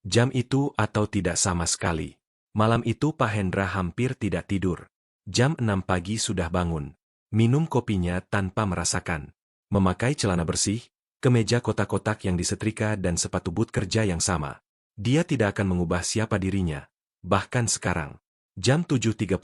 Jam itu atau tidak sama sekali. Malam itu Pak Hendra hampir tidak tidur. Jam 6 pagi sudah bangun. Minum kopinya tanpa merasakan. Memakai celana bersih, kemeja kotak-kotak yang disetrika dan sepatu boot kerja yang sama. Dia tidak akan mengubah siapa dirinya. Bahkan sekarang. Jam 7.30,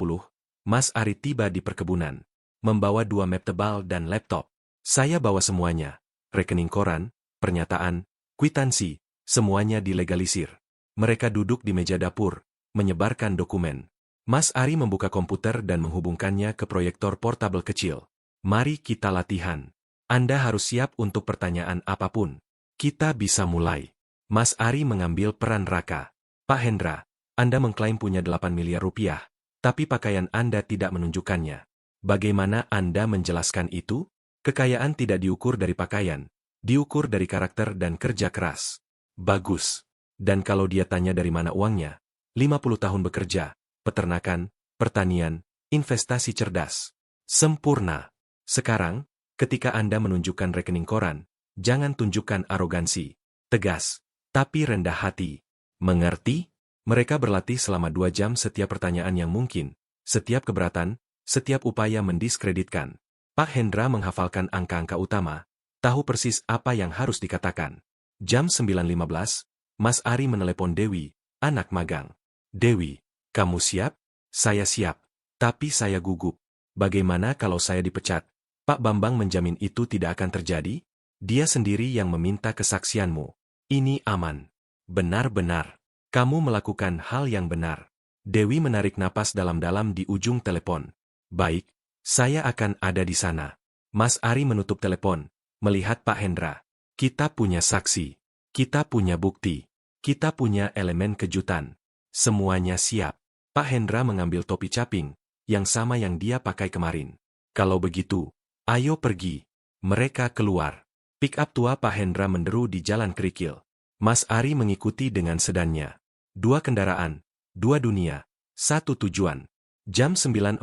Mas Ari tiba di perkebunan. Membawa 2 map tebal dan laptop. Saya bawa semuanya. Rekening koran, pernyataan, kwitansi, semuanya dilegalisir. Mereka duduk di meja dapur, menyebarkan dokumen. Mas Ari membuka komputer dan menghubungkannya ke proyektor portabel kecil. Mari kita latihan. Anda harus siap untuk pertanyaan apapun. Kita bisa mulai. Mas Ari mengambil peran Raka. Pak Hendra, Anda mengklaim punya 8 miliar rupiah, tapi pakaian Anda tidak menunjukkannya. Bagaimana Anda menjelaskan itu? Kekayaan tidak diukur dari pakaian, diukur dari karakter dan kerja keras. Bagus. Dan kalau dia tanya dari mana uangnya? 50 tahun bekerja. Peternakan, pertanian, investasi cerdas. Sempurna. Sekarang, ketika Anda menunjukkan rekening koran, jangan tunjukkan arogansi. Tegas, tapi rendah hati. Mengerti? Mereka berlatih selama 2 jam setiap pertanyaan yang mungkin, setiap keberatan, setiap upaya mendiskreditkan. Pak Hendra menghafalkan angka-angka utama, tahu persis apa yang harus dikatakan. Jam 9.15, Mas Ari menelepon Dewi, anak magang. Dewi, kamu siap? Saya siap. Tapi saya gugup. Bagaimana kalau saya dipecat? Pak Bambang menjamin itu tidak akan terjadi? Dia sendiri yang meminta kesaksianmu. Ini aman. Benar-benar. Kamu melakukan hal yang benar. Dewi menarik napas dalam-dalam di ujung telepon. Baik, saya akan ada di sana. Mas Ari menutup telepon, melihat Pak Hendra. Kita punya saksi. Kita punya bukti. Kita punya elemen kejutan. Semuanya siap. Pak Hendra mengambil topi caping, yang sama yang dia pakai kemarin. Kalau begitu, ayo pergi. Mereka keluar. Pick up tua Pak Hendra menderu di jalan kerikil. Mas Ari mengikuti dengan sedannya. 2 kendaraan, 2 dunia, 1 tujuan. Jam 9.45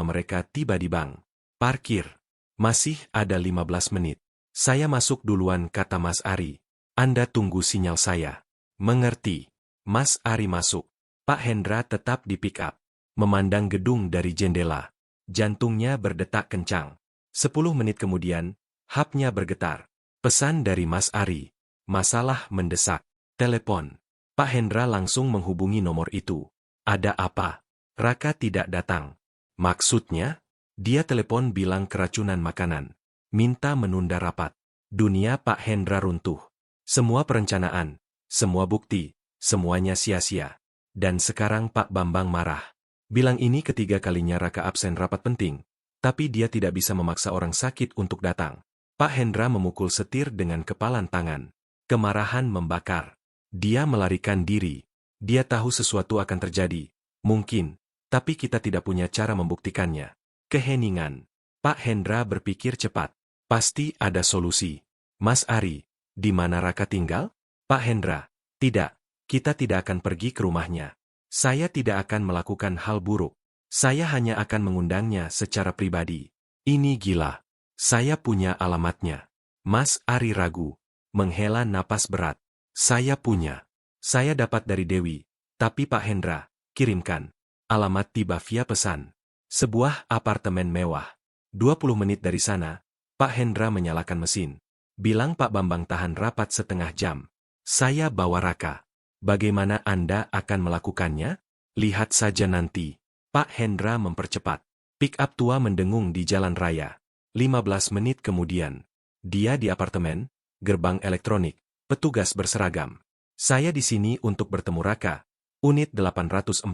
mereka tiba di bank. Parkir. Masih ada 15 menit. Saya masuk duluan, kata Mas Ari. Anda tunggu sinyal saya. Mengerti. Mas Ari masuk. Pak Hendra tetap di pick up. Memandang gedung dari jendela. Jantungnya berdetak kencang. 10 menit kemudian, hapnya bergetar. Pesan dari Mas Ari. Masalah mendesak. Telepon. Pak Hendra langsung menghubungi nomor itu. Ada apa? Raka tidak datang. Maksudnya? Dia telepon bilang keracunan makanan. Minta menunda rapat. Dunia Pak Hendra runtuh. Semua perencanaan, semua bukti, semuanya sia-sia. Dan sekarang Pak Bambang marah. Bilang ini ketiga kalinya Raka absen rapat penting, tapi dia tidak bisa memaksa orang sakit untuk datang. Pak Hendra memukul setir dengan kepalan tangan. Kemarahan membakar. Dia melarikan diri. Dia tahu sesuatu akan terjadi. Mungkin, tapi kita tidak punya cara membuktikannya. Keheningan. Pak Hendra berpikir cepat. Pasti ada solusi. Mas Ari, di mana Raka tinggal? Pak Hendra, tidak. Kita tidak akan pergi ke rumahnya. Saya tidak akan melakukan hal buruk. Saya hanya akan mengundangnya secara pribadi. Ini gila. Saya punya alamatnya. Mas Ari ragu. Menghela napas berat. Saya punya. Saya dapat dari Dewi. Tapi Pak Hendra, kirimkan. Alamat tiba via pesan. Sebuah apartemen mewah. 20 menit dari sana, Pak Hendra menyalakan mesin. Bilang Pak Bambang tahan rapat setengah jam. Saya bawa Raka. Bagaimana Anda akan melakukannya? Lihat saja nanti. Pak Hendra mempercepat. Pick up tua mendengung di jalan raya. 15 menit kemudian. Dia di apartemen, gerbang elektronik, petugas berseragam. Saya di sini untuk bertemu Raka. Unit 804.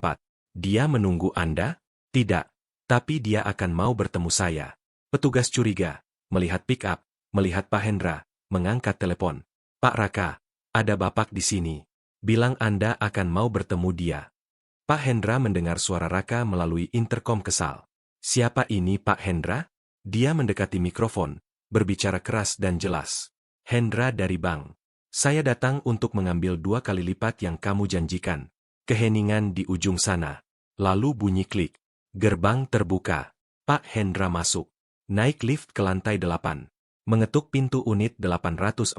Dia menunggu Anda? Tidak. Tapi dia akan mau bertemu saya. Petugas curiga, melihat pick up, melihat Pak Hendra, mengangkat telepon. Pak Raka, ada Bapak di sini. Bilang Anda akan mau bertemu dia. Pak Hendra mendengar suara Raka melalui interkom kesal. Siapa ini Pak Hendra? Dia mendekati mikrofon, berbicara keras dan jelas. Hendra dari bank. Saya datang untuk mengambil 2 kali lipat yang kamu janjikan. Keheningan di ujung sana. Lalu bunyi klik. Gerbang terbuka. Pak Hendra masuk. Naik lift ke lantai 8. Mengetuk pintu unit 804.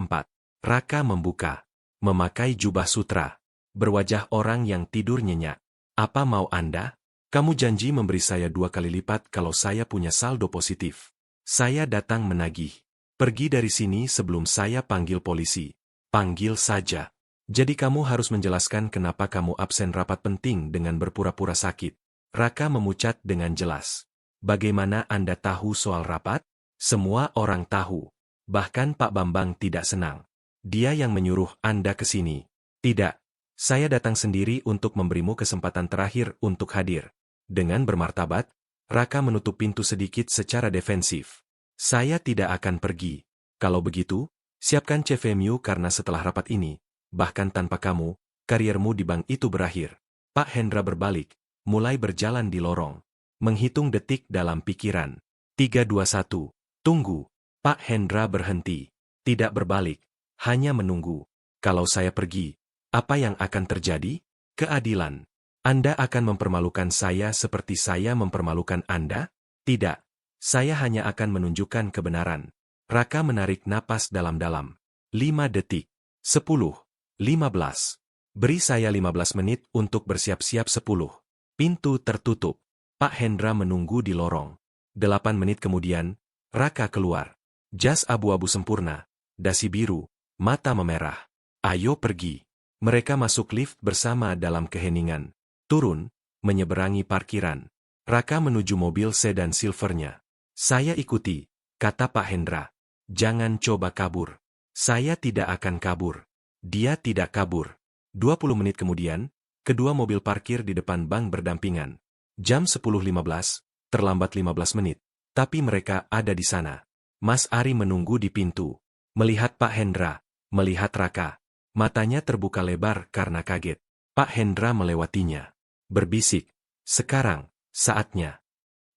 Raka membuka. Memakai jubah sutra. Berwajah orang yang tidur nyenyak. Apa mau Anda? Kamu janji memberi saya 2 kali lipat kalau saya punya saldo positif. Saya datang menagih. Pergi dari sini sebelum saya panggil polisi. Panggil saja. Jadi kamu harus menjelaskan kenapa kamu absen rapat penting dengan berpura-pura sakit. Raka memucat dengan jelas. Bagaimana Anda tahu soal rapat? Semua orang tahu. Bahkan Pak Bambang tidak senang. Dia yang menyuruh Anda ke sini. Tidak. Saya datang sendiri untuk memberimu kesempatan terakhir untuk hadir. Dengan bermartabat, Raka menutup pintu sedikit secara defensif. Saya tidak akan pergi. Kalau begitu, siapkan CVMU karena setelah rapat ini, bahkan tanpa kamu, kariermu di bank itu berakhir. Pak Hendra berbalik. Mulai berjalan di lorong. Menghitung detik dalam pikiran. 3, 2, 1. Tunggu. Pak Hendra berhenti. Tidak berbalik. Hanya menunggu. Kalau saya pergi, apa yang akan terjadi? Keadilan. Anda akan mempermalukan saya seperti saya mempermalukan Anda? Tidak. Saya hanya akan menunjukkan kebenaran. Raka menarik napas dalam-dalam. 5 detik. 10. 15. Beri saya 15 menit untuk bersiap-siap 10. Pintu tertutup. Pak Hendra menunggu di lorong. 8 menit kemudian, Raka keluar. Jas abu-abu sempurna, dasi biru, mata memerah. Ayo pergi. Mereka masuk lift bersama dalam keheningan. Turun, menyeberangi parkiran. Raka menuju mobil sedan silvernya. Saya ikuti, kata Pak Hendra. Jangan coba kabur. Saya tidak akan kabur. Dia tidak kabur. 20 menit kemudian, kedua mobil parkir di depan bank berdampingan. Jam 10.15, terlambat 15 menit. Tapi mereka ada di sana. Mas Ari menunggu di pintu. Melihat Pak Hendra, melihat Raka. Matanya terbuka lebar karena kaget. Pak Hendra melewatinya. Berbisik, sekarang, saatnya.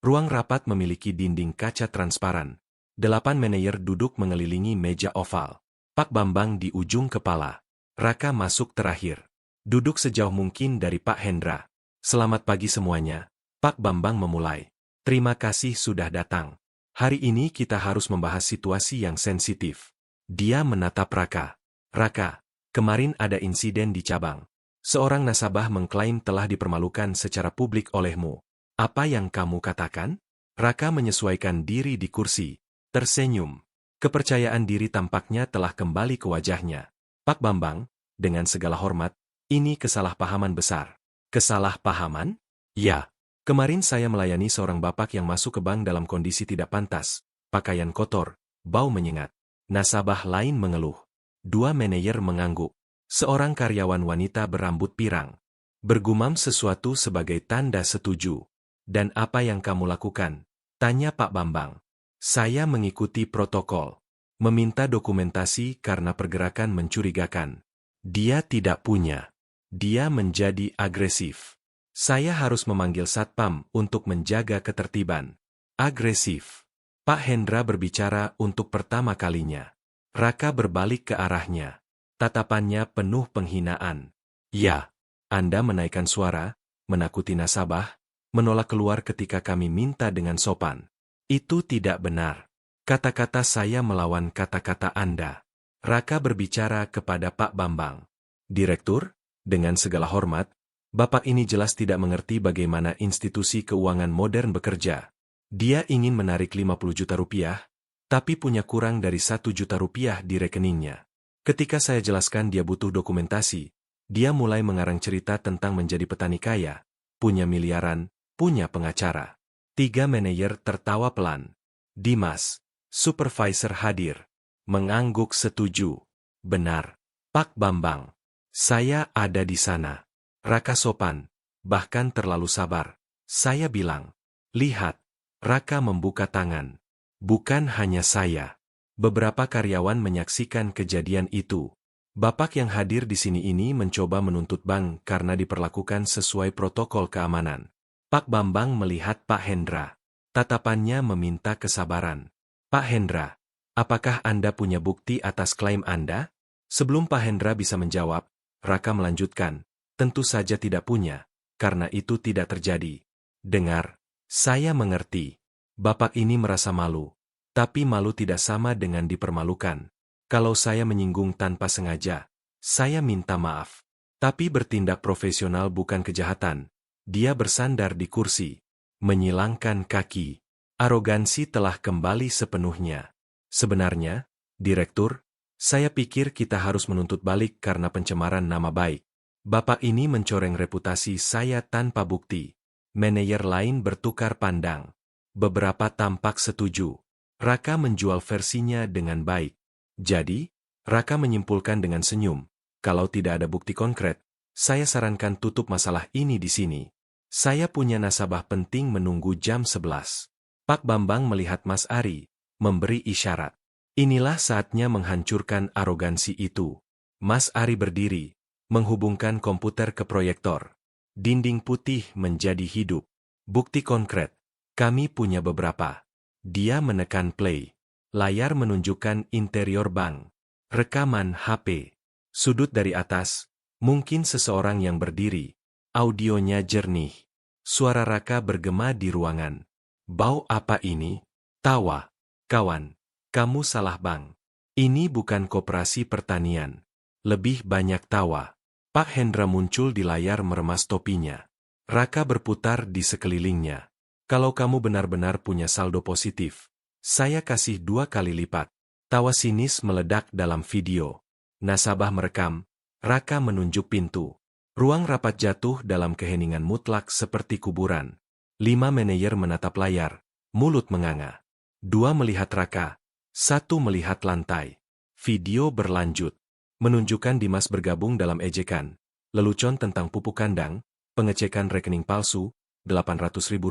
Ruang rapat memiliki dinding kaca transparan. 8 manajer duduk mengelilingi meja oval. Pak Bambang di ujung kepala. Raka masuk terakhir. Duduk sejauh mungkin dari Pak Hendra. Selamat pagi semuanya. Pak Bambang memulai. Terima kasih sudah datang. Hari ini kita harus membahas situasi yang sensitif. Dia menatap Raka. Raka, kemarin ada insiden di cabang. Seorang nasabah mengklaim telah dipermalukan secara publik olehmu. Apa yang kamu katakan? Raka menyesuaikan diri di kursi. Tersenyum. Kepercayaan diri tampaknya telah kembali ke wajahnya. Pak Bambang, dengan segala hormat, ini kesalahpahaman besar. Kesalahpahaman? Ya. Kemarin saya melayani seorang bapak yang masuk ke bank dalam kondisi tidak pantas. Pakaian kotor, bau menyengat. Nasabah lain mengeluh. 2 manajer mengangguk. Seorang karyawan wanita berambut pirang. Bergumam sesuatu sebagai tanda setuju. Dan apa yang kamu lakukan? Tanya Pak Bambang. Saya mengikuti protokol. Meminta dokumentasi karena pergerakan mencurigakan. Dia tidak punya. Dia menjadi agresif. Saya harus memanggil satpam untuk menjaga ketertiban. Agresif. Pak Hendra berbicara untuk pertama kalinya. Raka berbalik ke arahnya. Tatapannya penuh penghinaan. Ya, Anda menaikkan suara, menakuti nasabah, menolak keluar ketika kami minta dengan sopan. Itu tidak benar. Kata-kata saya melawan kata-kata Anda. Raka berbicara kepada Pak Bambang. Direktur, dengan segala hormat, Bapak ini jelas tidak mengerti bagaimana institusi keuangan modern bekerja. Dia ingin menarik 50 juta rupiah, tapi punya kurang dari 1 juta rupiah di rekeningnya. Ketika saya jelaskan dia butuh dokumentasi, dia mulai mengarang cerita tentang menjadi petani kaya, punya miliaran, punya pengacara. 3 manajer tertawa pelan. Dimas, supervisor hadir. Mengangguk setuju. Benar. Pak Bambang. Saya ada di sana. Raka sopan, bahkan terlalu sabar. Saya bilang, lihat. Raka membuka tangan. Bukan hanya saya. Beberapa karyawan menyaksikan kejadian itu. Bapak yang hadir di sini ini mencoba menuntut bank karena diperlakukan sesuai protokol keamanan. Pak Bambang melihat Pak Hendra. Tatapannya meminta kesabaran. Pak Hendra, apakah Anda punya bukti atas klaim Anda? Sebelum Pak Hendra bisa menjawab, Raka melanjutkan, tentu saja tidak punya, karena itu tidak terjadi. Dengar, saya mengerti. Bapak ini merasa malu, tapi malu tidak sama dengan dipermalukan. Kalau saya menyinggung tanpa sengaja, saya minta maaf. Tapi bertindak profesional bukan kejahatan. Dia bersandar di kursi, menyilangkan kaki. Arogansi telah kembali sepenuhnya. Sebenarnya, Direktur, saya pikir kita harus menuntut balik karena pencemaran nama baik. Bapak ini mencoreng reputasi saya tanpa bukti. Manajer lain bertukar pandang. Beberapa tampak setuju. Raka menjual versinya dengan baik. Jadi, Raka menyimpulkan dengan senyum, kalau tidak ada bukti konkret, saya sarankan tutup masalah ini di sini. Saya punya nasabah penting menunggu jam 11. Pak Bambang melihat Mas Ari, memberi isyarat. Inilah saatnya menghancurkan arogansi itu. Mas Ari berdiri, menghubungkan komputer ke proyektor. Dinding putih menjadi hidup. Bukti konkret. Kami punya beberapa. Dia menekan play. Layar menunjukkan interior bank. Rekaman HP. Sudut dari atas. Mungkin seseorang yang berdiri. Audionya jernih. Suara Raka bergema di ruangan. Bau apa ini? Tawa. Kawan, kamu salah bang. Ini bukan koperasi pertanian. Lebih banyak tawa. Pak Hendra muncul di layar meremas topinya. Raka berputar di sekelilingnya. Kalau kamu benar-benar punya saldo positif, saya kasih 2 kali lipat. Tawa sinis meledak dalam video. Nasabah merekam. Raka menunjuk pintu. Ruang rapat jatuh dalam keheningan mutlak seperti kuburan. 5 manajer menatap layar, mulut menganga. 2 melihat Raka, 1 melihat lantai. Video berlanjut. Menunjukkan Dimas bergabung dalam ejekan, lelucon tentang pupuk kandang, pengecekan rekening palsu, Rp800.000,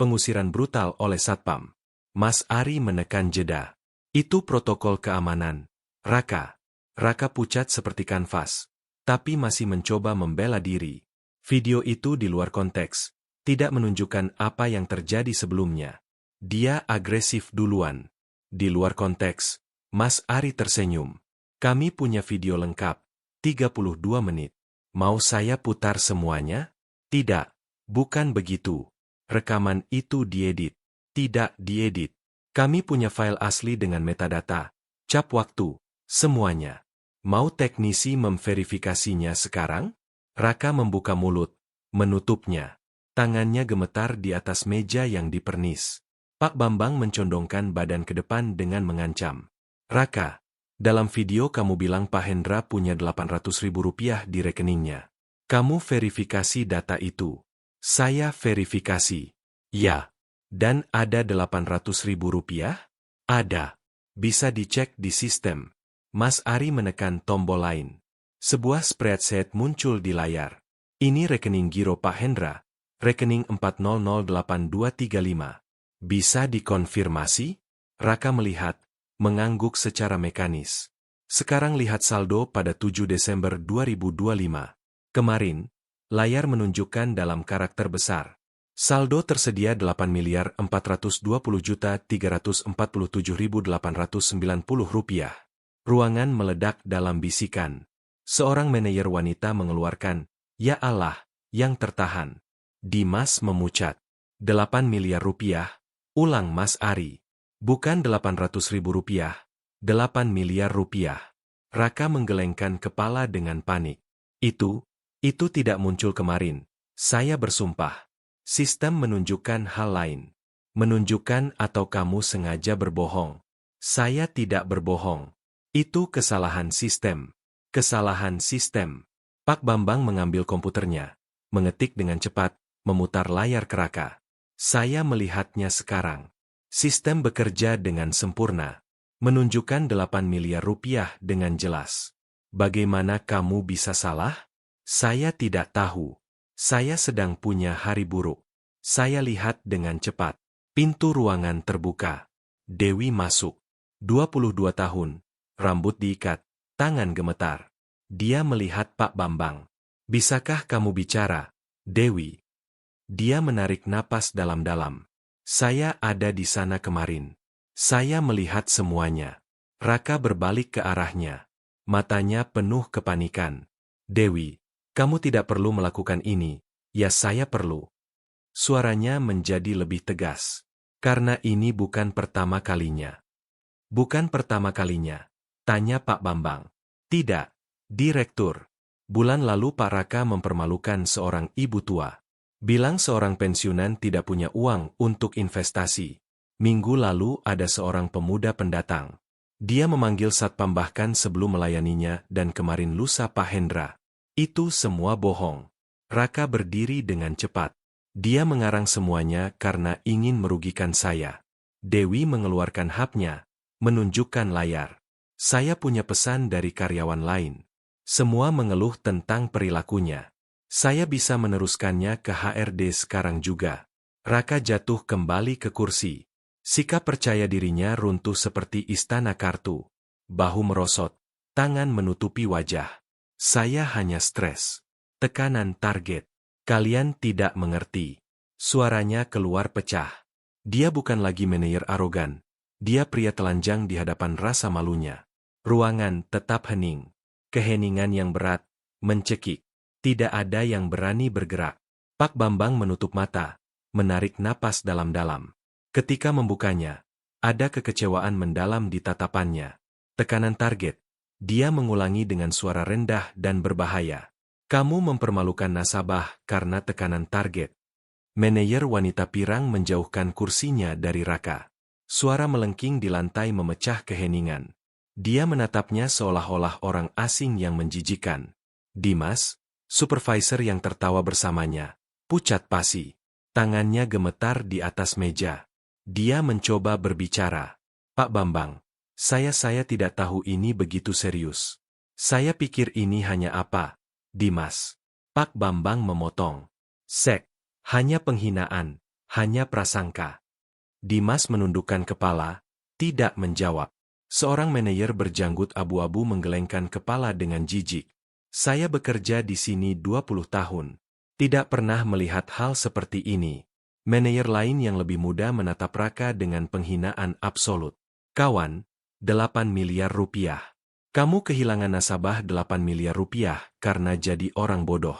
pengusiran brutal oleh Satpam. Mas Ari menekan jeda. Itu protokol keamanan. Raka pucat seperti kanvas, tapi masih mencoba membela diri. Video itu di luar konteks, tidak menunjukkan apa yang terjadi sebelumnya. Dia agresif duluan. Di luar konteks, Mas Ari tersenyum. Kami punya video lengkap, 32 menit. Mau saya putar semuanya? Tidak, bukan begitu. Rekaman itu diedit. Tidak diedit. Kami punya file asli dengan metadata, cap waktu, semuanya. Mau teknisi memverifikasinya sekarang? Raka membuka mulut, menutupnya. Tangannya gemetar di atas meja yang dipernis. Pak Bambang mencondongkan badan ke depan dengan mengancam. Raka, dalam video kamu bilang Pak Hendra punya Rp800.000 di rekeningnya. Kamu verifikasi data itu. Saya verifikasi. Ya. Dan ada Rp800.000? Ada. Bisa dicek di sistem. Mas Ari menekan tombol lain. Sebuah spreadsheet muncul di layar. Ini rekening giro Pak Hendra. Rekening 4008235. Bisa dikonfirmasi? Raka melihat, mengangguk secara mekanis. Sekarang lihat saldo pada 7 Desember 2025. Kemarin, layar menunjukkan dalam karakter besar. Saldo tersedia Rp8.347.890. Ruangan meledak dalam bisikan. Seorang manajer wanita mengeluarkan, "Ya Allah, yang tertahan." Dimas memucat. "8 miliar rupiah," ulang Mas Ari. "Bukan Rp800.000, 8 miliar rupiah." Raka menggelengkan kepala dengan panik. Itu tidak muncul kemarin. Saya bersumpah. Sistem menunjukkan hal lain. Menunjukkan atau kamu sengaja berbohong. Saya tidak berbohong. Itu kesalahan sistem. Kesalahan sistem. Pak Bambang mengambil komputernya, mengetik dengan cepat, memutar layar ke Raka. Saya melihatnya sekarang. Sistem bekerja dengan sempurna. Menunjukkan 8 miliar rupiah dengan jelas. Bagaimana kamu bisa salah? Saya tidak tahu. Saya sedang punya hari buruk. Saya lihat dengan cepat. Pintu ruangan terbuka. Dewi masuk. 22 tahun. Rambut diikat. Tangan gemetar. Dia melihat Pak Bambang. Bisakah kamu bicara, Dewi? Dia menarik napas dalam-dalam. Saya ada di sana kemarin. Saya melihat semuanya. Raka berbalik ke arahnya. Matanya penuh kepanikan. Dewi, kamu tidak perlu melakukan ini. Ya saya perlu. Suaranya menjadi lebih tegas. Karena ini bukan pertama kalinya. Bukan pertama kalinya. Tanya Pak Bambang. Tidak, Direktur. Bulan lalu Pak Raka mempermalukan seorang ibu tua. Bilang seorang pensiunan tidak punya uang untuk investasi. Minggu lalu ada seorang pemuda pendatang. Dia memanggil satpam bahkan sebelum melayaninya dan kemarin lusa Pak Hendra. Itu semua bohong. Raka berdiri dengan cepat. Dia mengarang semuanya karena ingin merugikan saya. Dewi mengeluarkan hapnya, menunjukkan layar. Saya punya pesan dari karyawan lain. Semua mengeluh tentang perilakunya. Saya bisa meneruskannya ke HRD sekarang juga. Raka jatuh kembali ke kursi. Sikap percaya dirinya runtuh seperti istana kartu. Bahu merosot, tangan menutupi wajah. Saya hanya stres. Tekanan target. Kalian tidak mengerti. Suaranya keluar pecah. Dia bukan lagi manajer arogan. Dia pria telanjang di hadapan rasa malunya. Ruangan tetap hening. Keheningan yang berat, mencekik. Tidak ada yang berani bergerak. Pak Bambang menutup mata, menarik napas dalam-dalam. Ketika membukanya, ada kekecewaan mendalam di tatapannya. Tekanan target. Dia mengulangi dengan suara rendah dan berbahaya. Kamu mempermalukan nasabah karena tekanan target. Manajer wanita pirang menjauhkan kursinya dari Raka. Suara melengking di lantai memecah keheningan. Dia menatapnya seolah-olah orang asing yang menjijikan. Dimas, Supervisor yang tertawa bersamanya, pucat pasi. Tangannya gemetar di atas meja. Dia mencoba berbicara. Pak Bambang, saya tidak tahu ini begitu serius. Saya pikir ini hanya apa, Dimas. Pak Bambang memotong. Sek, hanya penghinaan, hanya prasangka. Dimas menundukkan kepala, tidak menjawab. Seorang manajer berjanggut abu-abu menggelengkan kepala dengan jijik. Saya bekerja di sini 20 tahun. Tidak pernah melihat hal seperti ini. Manajer lain yang lebih muda menatap Raka dengan penghinaan absolut. Kawan, 8 miliar rupiah. Kamu kehilangan nasabah 8 miliar rupiah karena jadi orang bodoh.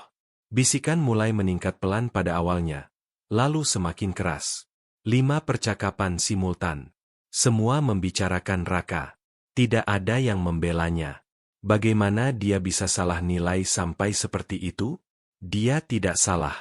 Bisikan mulai meningkat pelan pada awalnya. Lalu semakin keras. 5 percakapan simultan. Semua membicarakan Raka. Tidak ada yang membelanya. Bagaimana dia bisa salah nilai sampai seperti itu? Dia tidak salah.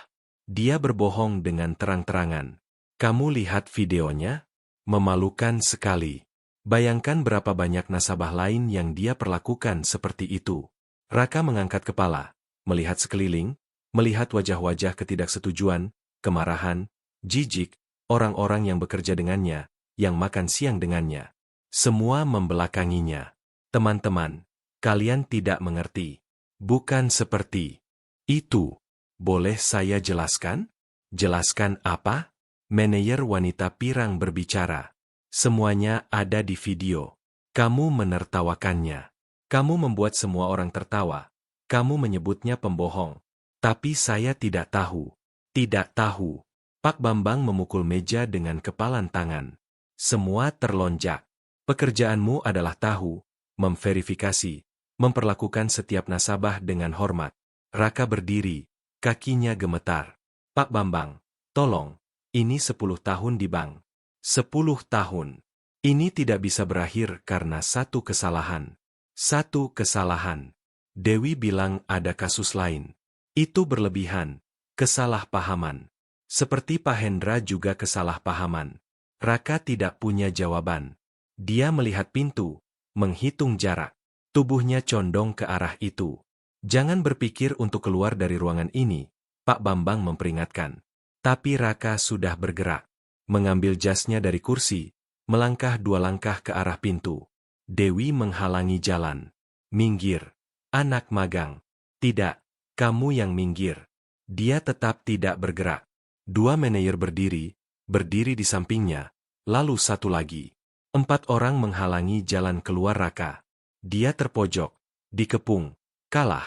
Dia berbohong dengan terang-terangan. Kamu lihat videonya? Memalukan sekali. Bayangkan berapa banyak nasabah lain yang dia perlakukan seperti itu. Raka mengangkat kepala, melihat sekeliling, melihat wajah-wajah ketidaksetujuan, kemarahan, jijik, orang-orang yang bekerja dengannya, yang makan siang dengannya. Semua membelakanginya. Teman-teman, kalian tidak mengerti. Bukan seperti itu. Boleh saya jelaskan? Jelaskan apa? Manajer wanita pirang berbicara. Semuanya ada di video. Kamu menertawakannya. Kamu membuat semua orang tertawa. Kamu menyebutnya pembohong. Tapi saya tidak tahu. Tidak tahu. Pak Bambang memukul meja dengan kepalan tangan. Semua terlonjak. Pekerjaanmu adalah tahu, memverifikasi, memperlakukan setiap nasabah dengan hormat. Raka berdiri, kakinya gemetar. Pak Bambang, tolong, ini 10 tahun di bank. 10 tahun. Ini tidak bisa berakhir karena satu kesalahan. Satu kesalahan. Dewi bilang ada kasus lain. Itu berlebihan. Kesalahpahaman. Seperti Pak Hendra juga kesalahpahaman. Raka tidak punya jawaban. Dia melihat pintu, menghitung jarak. Tubuhnya condong ke arah itu. Jangan berpikir untuk keluar dari ruangan ini, Pak Bambang memperingatkan. Tapi Raka sudah bergerak. Mengambil jasnya dari kursi, melangkah 2 langkah ke arah pintu. Dewi menghalangi jalan. Minggir. Anak magang. Tidak, kamu yang minggir. Dia tetap tidak bergerak. 2 manajer berdiri di sampingnya, lalu 1 lagi. 4 orang menghalangi jalan keluar Raka. Dia terpojok, dikepung. Kalah.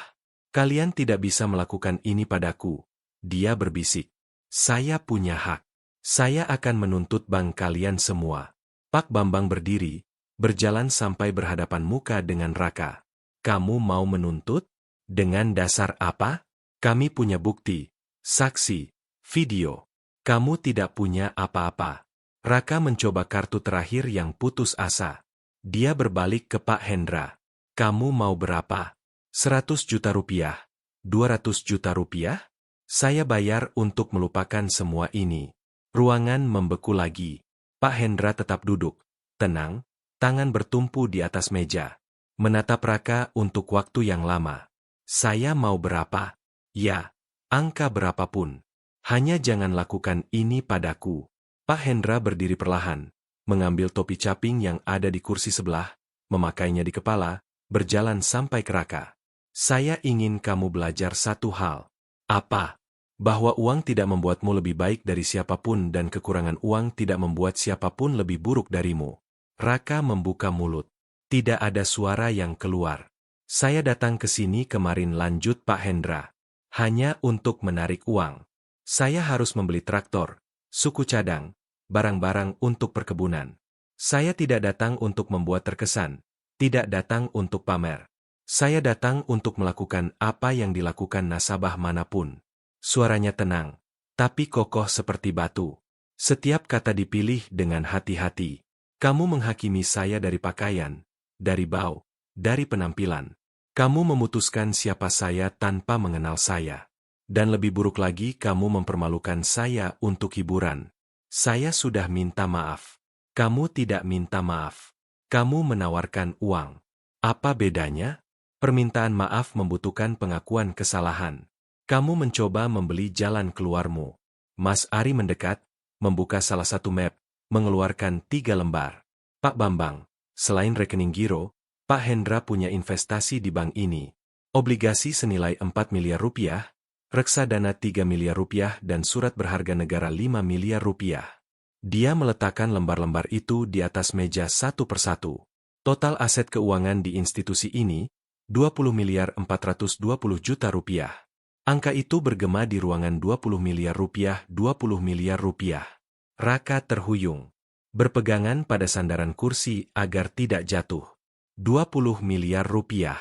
Kalian tidak bisa melakukan ini padaku. Dia berbisik. Saya punya hak. Saya akan menuntut bank kalian semua. Pak Bambang berdiri, berjalan sampai berhadapan muka dengan Raka. Kamu mau menuntut? Dengan dasar apa? Kami punya bukti, saksi, video. Kamu tidak punya apa-apa. Raka mencoba kartu terakhir yang putus asa. Dia berbalik ke Pak Hendra. Kamu mau berapa? 100 juta rupiah? 200 juta rupiah? Saya bayar untuk melupakan semua ini. Ruangan membeku lagi. Pak Hendra tetap duduk, tenang, tangan bertumpu di atas meja. Menatap Raka untuk waktu yang lama. Saya mau berapa? Ya, angka berapapun. Hanya jangan lakukan ini padaku. Pak Hendra berdiri perlahan, mengambil topi caping yang ada di kursi sebelah, memakainya di kepala, berjalan sampai ke Raka. Saya ingin kamu belajar satu hal. Apa? Bahwa uang tidak membuatmu lebih baik dari siapapun dan kekurangan uang tidak membuat siapapun lebih buruk darimu. Raka membuka mulut. Tidak ada suara yang keluar. Saya datang ke sini kemarin, lanjut Pak Hendra. Hanya untuk menarik uang. Saya harus membeli traktor, suku cadang, barang-barang untuk perkebunan. Saya tidak datang untuk membuat terkesan, tidak datang untuk pamer. Saya datang untuk melakukan apa yang dilakukan nasabah manapun. Suaranya tenang, tapi kokoh seperti batu. Setiap kata dipilih dengan hati-hati. Kamu menghakimi saya dari pakaian, dari bau, dari penampilan. Kamu memutuskan siapa saya tanpa mengenal saya. Dan lebih buruk lagi, kamu mempermalukan saya untuk hiburan. Saya sudah minta maaf. Kamu tidak minta maaf. Kamu menawarkan uang. Apa bedanya? Permintaan maaf membutuhkan pengakuan kesalahan. Kamu mencoba membeli jalan keluarmu. Mas Ari mendekat, membuka salah satu map, mengeluarkan 3 lembar. Pak Bambang, selain rekening giro, Pak Hendra punya investasi di bank ini. Obligasi senilai 4 miliar rupiah, reksadana 3 miliar rupiah dan surat berharga negara 5 miliar rupiah. Dia meletakkan lembar-lembar itu di atas meja satu persatu. Total aset keuangan di institusi ini, 20 miliar 420 juta rupiah. Angka itu bergema di ruangan 20 miliar rupiah, 20 miliar rupiah. Raka terhuyung. Berpegangan pada sandaran kursi agar tidak jatuh. 20 miliar rupiah.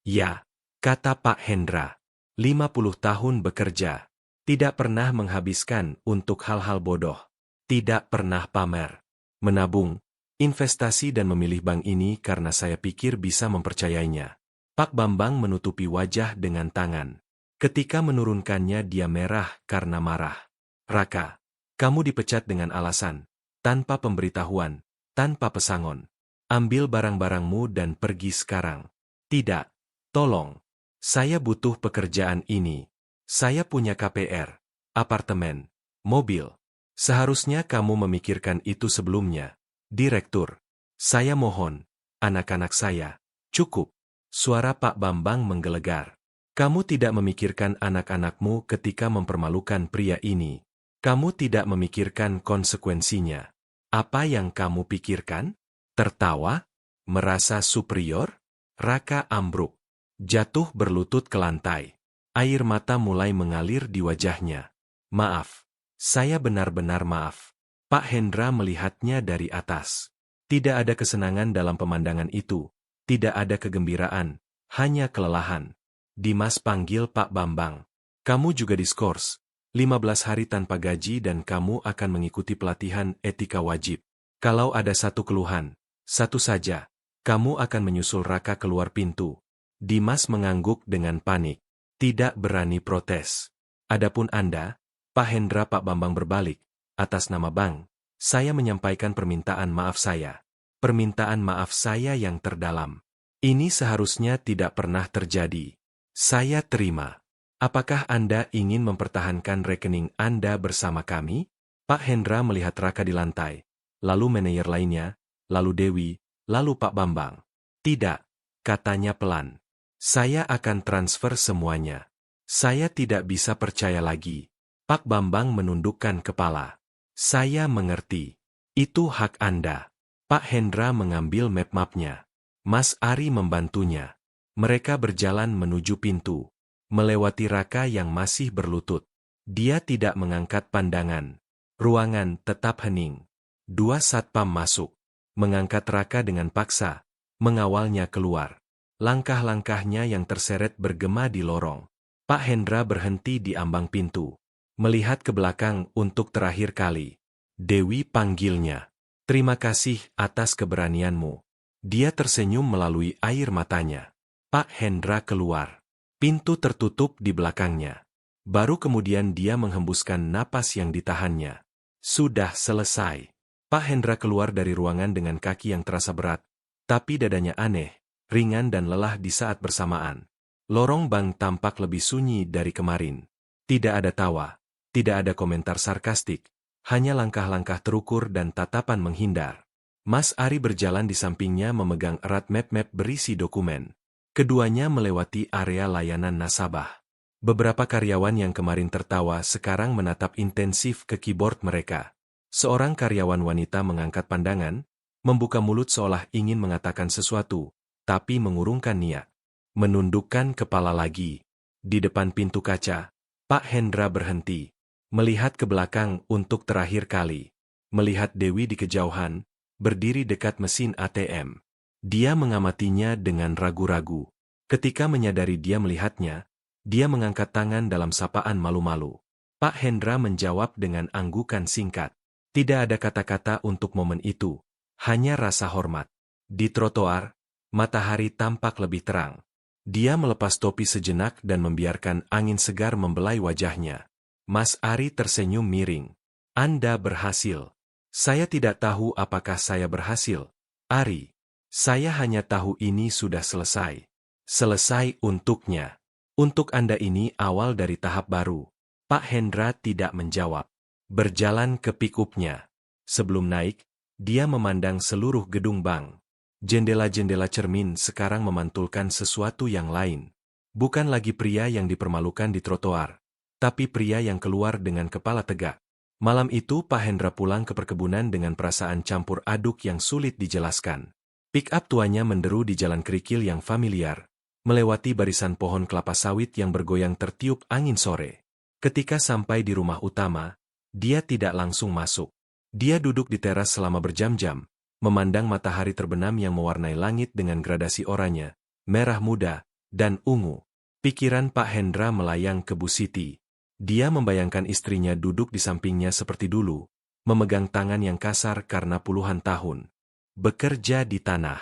Ya, kata Pak Hendra. 50 tahun bekerja. Tidak pernah menghabiskan untuk hal-hal bodoh. Tidak pernah pamer. Menabung, investasi dan memilih bank ini karena saya pikir bisa mempercayainya. Pak Bambang menutupi wajah dengan tangan. Ketika menurunkannya dia merah karena marah. Raka, kamu dipecat dengan alasan, tanpa pemberitahuan, tanpa pesangon. Ambil barang-barangmu dan pergi sekarang. Tidak, tolong. Saya butuh pekerjaan ini. Saya punya KPR, apartemen, mobil. Seharusnya kamu memikirkan itu sebelumnya. Direktur, saya mohon, anak-anak saya, cukup. Suara Pak Bambang menggelegar. Kamu tidak memikirkan anak-anakmu ketika mempermalukan pria ini. Kamu tidak memikirkan konsekuensinya. Apa yang kamu pikirkan? Tertawa? Merasa superior? Raka ambruk. Jatuh berlutut ke lantai. Air mata mulai mengalir di wajahnya. Maaf. Saya benar-benar maaf. Pak Hendra melihatnya dari atas. Tidak ada kesenangan dalam pemandangan itu. Tidak ada kegembiraan, hanya kelelahan. Dimas panggil Pak Bambang. Kamu juga diskors. 15 hari tanpa gaji dan kamu akan mengikuti pelatihan etika wajib. Kalau ada satu keluhan, satu saja, kamu akan menyusul Raka keluar pintu. Dimas mengangguk dengan panik. Tidak berani protes. Adapun Anda, Pak Hendra. Pak Bambang berbalik. Atas nama bank, saya menyampaikan permintaan maaf saya. Permintaan maaf saya yang terdalam. Ini seharusnya tidak pernah terjadi. Saya terima. Apakah Anda ingin mempertahankan rekening Anda bersama kami? Pak Hendra melihat Raka di lantai, lalu manajer lainnya, lalu Dewi, lalu Pak Bambang. Tidak, katanya pelan. Saya akan transfer semuanya. Saya tidak bisa percaya lagi. Pak Bambang menundukkan kepala. Saya mengerti. Itu hak Anda. Pak Hendra mengambil map-mapnya. Mas Ari membantunya. Mereka berjalan menuju pintu. Melewati Raka yang masih berlutut. Dia tidak mengangkat pandangan. Ruangan tetap hening. 2 satpam masuk. Mengangkat Raka dengan paksa. Mengawalnya keluar. Langkah-langkahnya yang terseret bergema di lorong. Pak Hendra berhenti di ambang pintu. Melihat ke belakang untuk terakhir kali. Dewi panggilnya. Terima kasih atas keberanianmu. Dia tersenyum melalui air matanya. Pak Hendra keluar. Pintu tertutup di belakangnya. Baru kemudian dia menghembuskan napas yang ditahannya. Sudah selesai. Pak Hendra keluar dari ruangan dengan kaki yang terasa berat. Tapi dadanya aneh, ringan dan lelah di saat bersamaan. Lorong bank tampak lebih sunyi dari kemarin. Tidak ada tawa. Tidak ada komentar sarkastik. Hanya langkah-langkah terukur dan tatapan menghindar. Mas Ari berjalan di sampingnya memegang erat map-map berisi dokumen. Keduanya melewati area layanan nasabah. Beberapa karyawan yang kemarin tertawa sekarang menatap intensif ke keyboard mereka. Seorang karyawan wanita mengangkat pandangan, membuka mulut seolah ingin mengatakan sesuatu, tapi mengurungkan niat. Menundukkan kepala lagi. Di depan pintu kaca, Pak Hendra berhenti. Melihat ke belakang untuk terakhir kali. Melihat Dewi di kejauhan, berdiri dekat mesin ATM. Dia mengamatinya dengan ragu-ragu. Ketika menyadari dia melihatnya, dia mengangkat tangan dalam sapaan malu-malu. Pak Hendra menjawab dengan anggukan singkat. Tidak ada kata-kata untuk momen itu, hanya rasa hormat. Di trotoar, matahari tampak lebih terang. Dia melepas topi sejenak dan membiarkan angin segar membelai wajahnya. Mas Ari tersenyum miring. Anda berhasil. Saya tidak tahu apakah saya berhasil. Ari, saya hanya tahu ini sudah selesai. Selesai untuknya. Untuk Anda ini awal dari tahap baru. Pak Hendra tidak menjawab. Berjalan ke pick-up-nya. Sebelum naik, dia memandang seluruh gedung bank. Jendela-jendela cermin sekarang memantulkan sesuatu yang lain. Bukan lagi pria yang dipermalukan di trotoar, tapi pria yang keluar dengan kepala tegak. Malam itu Pak Hendra pulang ke perkebunan dengan perasaan campur aduk yang sulit dijelaskan. Pick-up tuanya menderu di jalan kerikil yang familiar, melewati barisan pohon kelapa sawit yang bergoyang tertiup angin sore. Ketika sampai di rumah utama, dia tidak langsung masuk. Dia duduk di teras selama berjam-jam, memandang matahari terbenam yang mewarnai langit dengan gradasi oranye, merah muda, dan ungu. Pikiran Pak Hendra melayang ke Bu Siti. Dia membayangkan istrinya duduk di sampingnya seperti dulu, memegang tangan yang kasar karena puluhan tahun bekerja di tanah.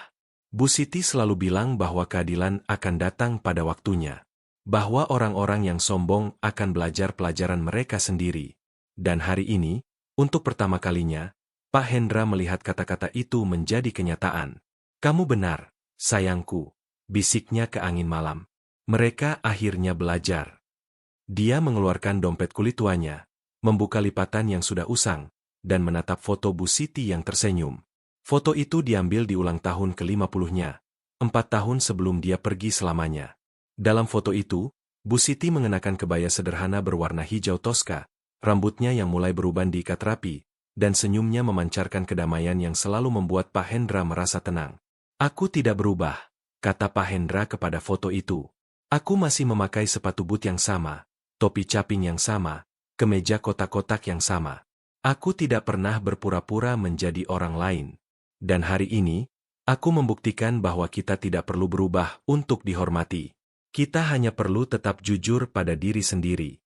Bu Siti selalu bilang bahwa keadilan akan datang pada waktunya. Bahwa orang-orang yang sombong akan belajar pelajaran mereka sendiri. Dan hari ini, untuk pertama kalinya, Pak Hendra melihat kata-kata itu menjadi kenyataan. Kamu benar, sayangku, bisiknya ke angin malam. Mereka akhirnya belajar. Dia mengeluarkan dompet kulit tuanya, membuka lipatan yang sudah usang, dan menatap foto Bu Siti yang tersenyum. Foto itu diambil di ulang tahun ke-50-nya, 4 tahun sebelum dia pergi selamanya. Dalam foto itu, Bu Siti mengenakan kebaya sederhana berwarna hijau toska, rambutnya yang mulai beruban diikat rapi, dan senyumnya memancarkan kedamaian yang selalu membuat Pak Hendra merasa tenang. Aku tidak berubah, kata Pak Hendra kepada foto itu. Aku masih memakai sepatu boot yang sama, topi caping yang sama, kemeja kotak-kotak yang sama. Aku tidak pernah berpura-pura menjadi orang lain. Dan hari ini, aku membuktikan bahwa kita tidak perlu berubah untuk dihormati. Kita hanya perlu tetap jujur pada diri sendiri.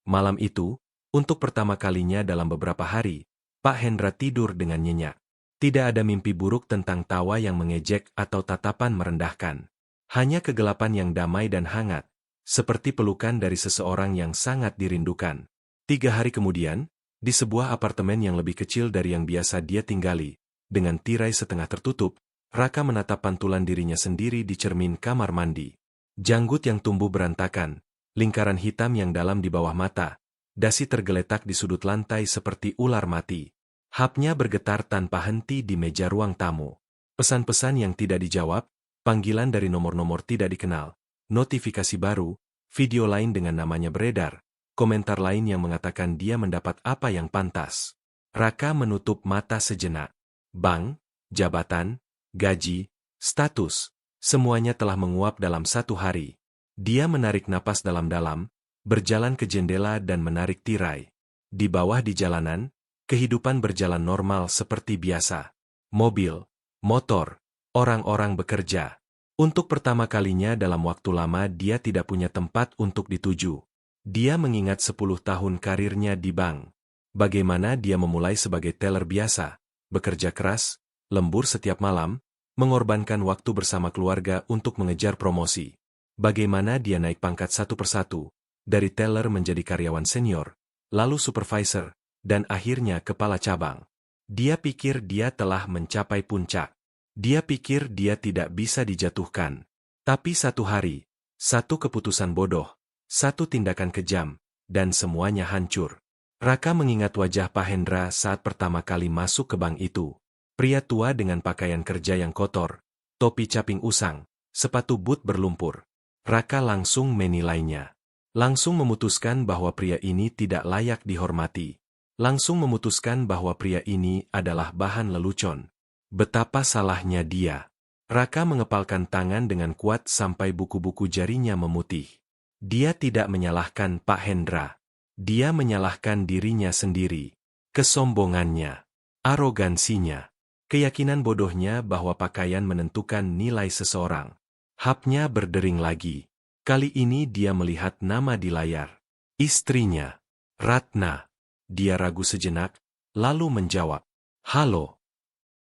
Malam itu, untuk pertama kalinya dalam beberapa hari, Pak Hendra tidur dengan nyenyak. Tidak ada mimpi buruk tentang tawa yang mengejek atau tatapan merendahkan. Hanya kegelapan yang damai dan hangat, seperti pelukan dari seseorang yang sangat dirindukan. 3 hari kemudian, di sebuah apartemen yang lebih kecil dari yang biasa dia tinggali, dengan tirai setengah tertutup, Raka menatap pantulan dirinya sendiri di cermin kamar mandi. Janggut yang tumbuh berantakan, lingkaran hitam yang dalam di bawah mata, dasi tergeletak di sudut lantai seperti ular mati. Hapnya bergetar tanpa henti di meja ruang tamu. Pesan-pesan yang tidak dijawab, panggilan dari nomor-nomor tidak dikenal, notifikasi baru, video lain dengan namanya beredar, komentar lain yang mengatakan dia mendapat apa yang pantas. Raka menutup mata sejenak. Bank, jabatan, gaji, status, semuanya telah menguap dalam 1 hari. Dia menarik napas dalam-dalam, berjalan ke jendela dan menarik tirai. Di bawah di jalanan, kehidupan berjalan normal seperti biasa. Mobil, motor, orang-orang bekerja. Untuk pertama kalinya dalam waktu lama dia tidak punya tempat untuk dituju. Dia mengingat 10 tahun karirnya di bank. Bagaimana dia memulai sebagai teller biasa, bekerja keras, lembur setiap malam, mengorbankan waktu bersama keluarga untuk mengejar promosi. Bagaimana dia naik pangkat satu persatu, dari teller menjadi karyawan senior, lalu supervisor, dan akhirnya kepala cabang. Dia pikir dia telah mencapai puncak. Dia pikir dia tidak bisa dijatuhkan. Tapi satu hari, satu keputusan bodoh, satu tindakan kejam, dan semuanya hancur. Raka mengingat wajah Pak Hendra saat pertama kali masuk ke bank itu. Pria tua dengan pakaian kerja yang kotor, topi caping usang, sepatu boot berlumpur. Raka langsung menilainya. Langsung memutuskan bahwa pria ini tidak layak dihormati. Langsung memutuskan bahwa pria ini adalah bahan lelucon. Betapa salahnya dia. Raka mengepalkan tangan dengan kuat sampai buku-buku jarinya memutih. Dia tidak menyalahkan Pak Hendra. Dia menyalahkan dirinya sendiri. Kesombongannya, arogansinya, keyakinan bodohnya bahwa pakaian menentukan nilai seseorang. Hapnya berdering lagi. Kali ini dia melihat nama di layar. Istrinya, Ratna. Dia ragu sejenak, lalu menjawab, "Halo,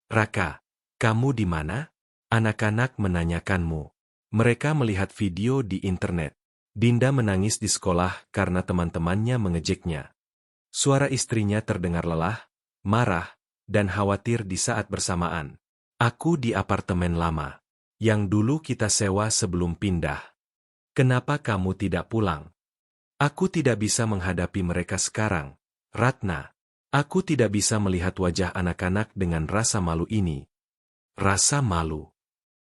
Raka, kamu di mana?" Anak-anak menanyakanmu. Mereka melihat video di internet. Dinda menangis di sekolah karena teman-temannya mengejeknya. Suara istrinya terdengar lelah, marah, dan khawatir di saat bersamaan. "Aku di apartemen lama. Yang dulu kita sewa sebelum pindah. Kenapa kamu tidak pulang? Aku tidak bisa menghadapi mereka sekarang, Ratna. Aku tidak bisa melihat wajah anak-anak dengan rasa malu ini. Rasa malu.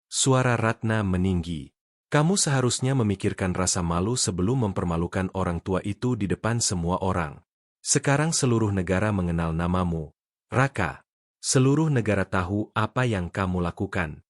Suara Ratna meninggi. Kamu seharusnya memikirkan rasa malu sebelum mempermalukan orang tua itu di depan semua orang. Sekarang seluruh negara mengenal namamu, Raka. Seluruh negara tahu apa yang kamu lakukan.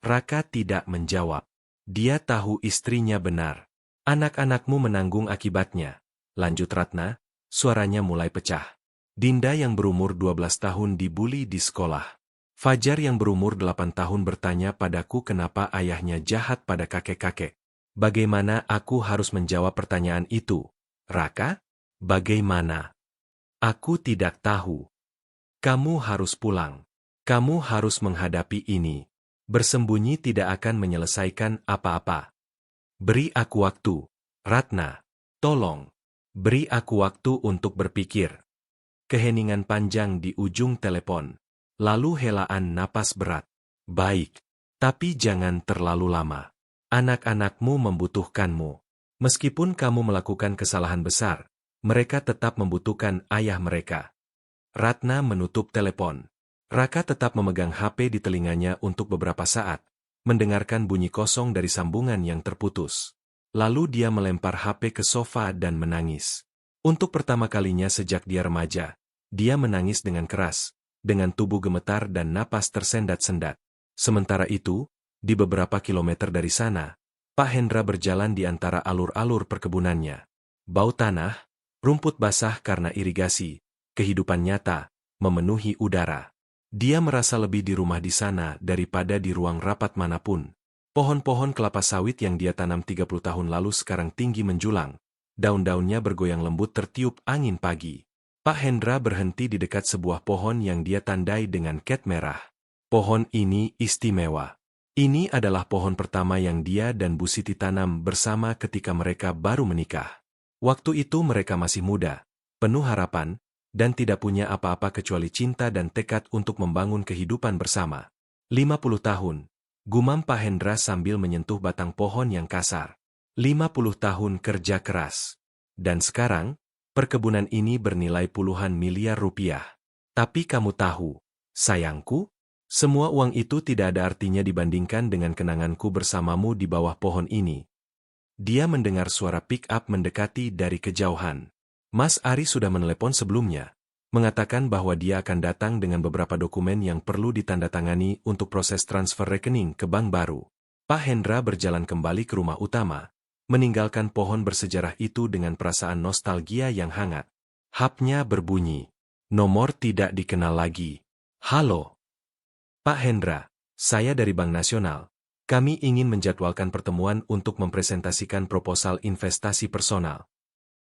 Raka tidak menjawab. Dia tahu istrinya benar. Anak-anakmu menanggung akibatnya. Lanjut Ratna, suaranya mulai pecah. Dinda yang berumur 12 tahun dibuli di sekolah. Fajar yang berumur 8 tahun bertanya padaku kenapa ayahnya jahat pada kakek-kakek. Bagaimana aku harus menjawab pertanyaan itu? Raka? Bagaimana? Aku tidak tahu. Kamu harus pulang. Kamu harus menghadapi ini. Bersembunyi tidak akan menyelesaikan apa-apa. Beri aku waktu, Ratna. Tolong. Beri aku waktu untuk berpikir. Keheningan panjang di ujung telepon. Lalu helaan napas berat. Baik. Tapi jangan terlalu lama. Anak-anakmu membutuhkanmu. Meskipun kamu melakukan kesalahan besar, mereka tetap membutuhkan ayah mereka. Ratna menutup telepon. Raka tetap memegang HP di telinganya untuk beberapa saat, mendengarkan bunyi kosong dari sambungan yang terputus. Lalu dia melempar HP ke sofa dan menangis. Untuk pertama kalinya sejak dia remaja, dia menangis dengan keras, dengan tubuh gemetar dan napas tersendat-sendat. Sementara itu, di beberapa kilometer dari sana, Pak Hendra berjalan di antara alur-alur perkebunannya. Bau tanah, rumput basah karena irigasi, kehidupan nyata, memenuhi udara. Dia merasa lebih di rumah di sana daripada di ruang rapat manapun. Pohon-pohon kelapa sawit yang dia tanam 30 tahun lalu sekarang tinggi menjulang. Daun-daunnya bergoyang lembut tertiup angin pagi. Pak Hendra berhenti di dekat sebuah pohon yang dia tandai dengan cat merah. Pohon ini istimewa. Ini adalah pohon pertama yang dia dan Bu Siti tanam bersama ketika mereka baru menikah. Waktu itu mereka masih muda, penuh harapan, dan tidak punya apa-apa kecuali cinta dan tekad untuk membangun kehidupan bersama. 50 tahun, gumam Pak Hendra sambil menyentuh batang pohon yang kasar. 50 tahun kerja keras. Dan sekarang, perkebunan ini bernilai puluhan miliar rupiah. Tapi kamu tahu, sayangku, semua uang itu tidak ada artinya dibandingkan dengan kenanganku bersamamu di bawah pohon ini. Dia mendengar suara pick-up mendekati dari kejauhan. Mas Ari sudah menelepon sebelumnya, mengatakan bahwa dia akan datang dengan beberapa dokumen yang perlu ditandatangani untuk proses transfer rekening ke bank baru. Pak Hendra berjalan kembali ke rumah utama, meninggalkan pohon bersejarah itu dengan perasaan nostalgia yang hangat. HP-nya berbunyi. Nomor tidak dikenal lagi. Halo. Pak Hendra, saya dari Bank Nasional. Kami ingin menjadwalkan pertemuan untuk mempresentasikan proposal investasi personal.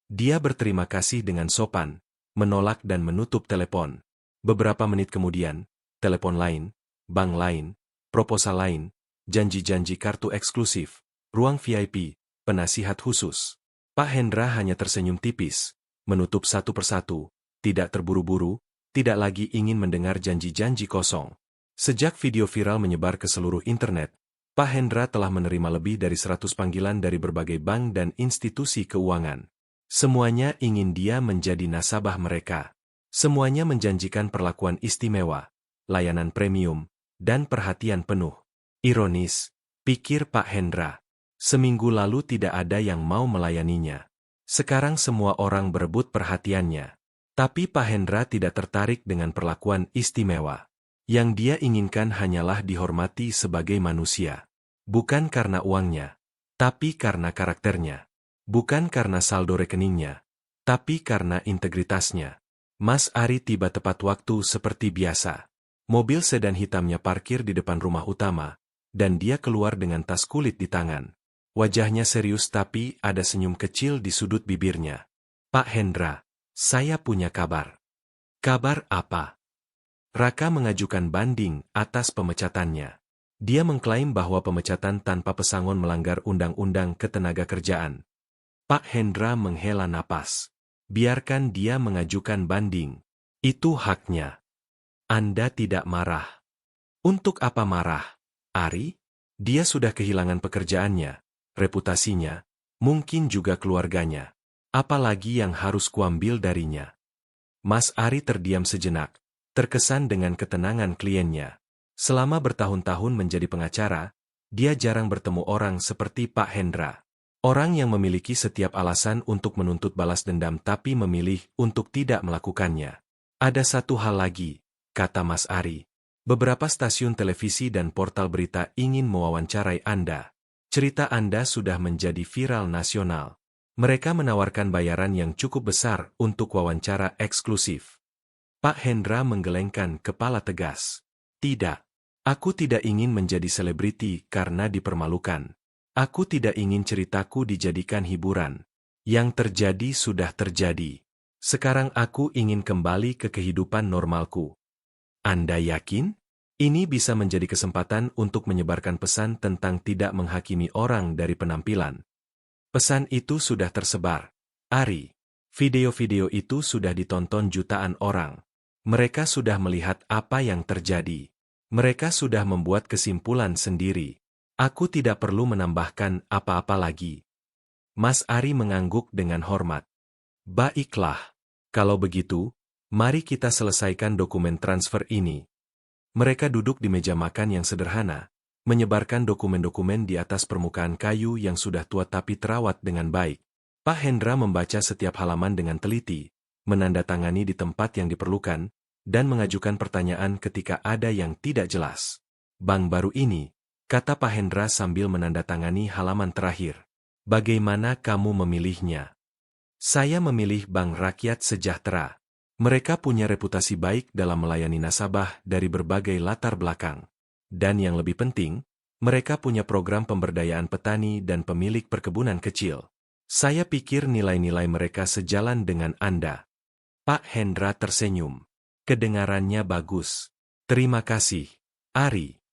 Dia berterima kasih dengan sopan, menolak dan menutup telepon. Beberapa menit kemudian, telepon lain, bank lain, proposal lain, janji-janji kartu eksklusif, ruang VIP, penasihat khusus. Pak Hendra hanya tersenyum tipis, menutup satu persatu, tidak terburu-buru, tidak lagi ingin mendengar janji-janji kosong. Sejak video viral menyebar ke seluruh internet, Pak Hendra telah menerima lebih dari 100 panggilan dari berbagai bank dan institusi keuangan. Semuanya ingin dia menjadi nasabah mereka. Semuanya menjanjikan perlakuan istimewa, layanan premium, dan perhatian penuh. Ironis, pikir Pak Hendra. Seminggu lalu tidak ada yang mau melayaninya. Sekarang semua orang berebut perhatiannya. Tapi Pak Hendra tidak tertarik dengan perlakuan istimewa. Yang dia inginkan hanyalah dihormati sebagai manusia. Bukan karena uangnya, tapi karena karakternya. Bukan karena saldo rekeningnya, tapi karena integritasnya. Mas Ari tiba tepat waktu seperti biasa. Mobil sedan hitamnya parkir di depan rumah utama, dan dia keluar dengan tas kulit di tangan. Wajahnya serius tapi ada senyum kecil di sudut bibirnya. Pak Hendra, saya punya kabar. Kabar apa? Raka mengajukan banding atas pemecatannya. Dia mengklaim bahwa pemecatan tanpa pesangon melanggar undang-undang ketenagakerjaan. Pak Hendra menghela napas. Biarkan dia mengajukan banding. Itu haknya. Anda tidak marah. Untuk apa marah, Ari? Dia sudah kehilangan pekerjaannya, reputasinya, mungkin juga keluarganya. Apalagi yang harus kuambil darinya? Mas Ari terdiam sejenak, terkesan dengan ketenangan kliennya. Selama bertahun-tahun menjadi pengacara, dia jarang bertemu orang seperti Pak Hendra. Orang yang memiliki setiap alasan untuk menuntut balas dendam tapi memilih untuk tidak melakukannya. Ada satu hal lagi, kata Mas Ari. Beberapa stasiun televisi dan portal berita ingin mewawancarai Anda. Cerita Anda sudah menjadi viral nasional. Mereka menawarkan bayaran yang cukup besar untuk wawancara eksklusif. Pak Hendra menggelengkan kepala tegas. Tidak. Aku tidak ingin menjadi selebriti karena dipermalukan. Aku tidak ingin ceritaku dijadikan hiburan. Yang terjadi sudah terjadi. Sekarang aku ingin kembali ke kehidupan normalku. Anda yakin? Ini bisa menjadi kesempatan untuk menyebarkan pesan tentang tidak menghakimi orang dari penampilan. Pesan itu sudah tersebar. Ari, video-video itu sudah ditonton jutaan orang. Mereka sudah melihat apa yang terjadi. Mereka sudah membuat kesimpulan sendiri. Aku tidak perlu menambahkan apa-apa lagi. Mas Ari mengangguk dengan hormat. Baiklah. Kalau begitu, mari kita selesaikan dokumen transfer ini. Mereka duduk di meja makan yang sederhana, menyebarkan dokumen-dokumen di atas permukaan kayu yang sudah tua tapi terawat dengan baik. Pak Hendra membaca setiap halaman dengan teliti, menandatangani di tempat yang diperlukan, dan mengajukan pertanyaan ketika ada yang tidak jelas. Bank baru ini, kata Pak Hendra sambil menandatangani halaman terakhir. Bagaimana kamu memilihnya? Saya memilih Bank Rakyat Sejahtera. Mereka punya reputasi baik dalam melayani nasabah dari berbagai latar belakang. Dan yang lebih penting, mereka punya program pemberdayaan petani dan pemilik perkebunan kecil. Saya pikir nilai-nilai mereka sejalan dengan Anda. Pak Hendra tersenyum. Kedengarannya bagus. Terima kasih, Ari.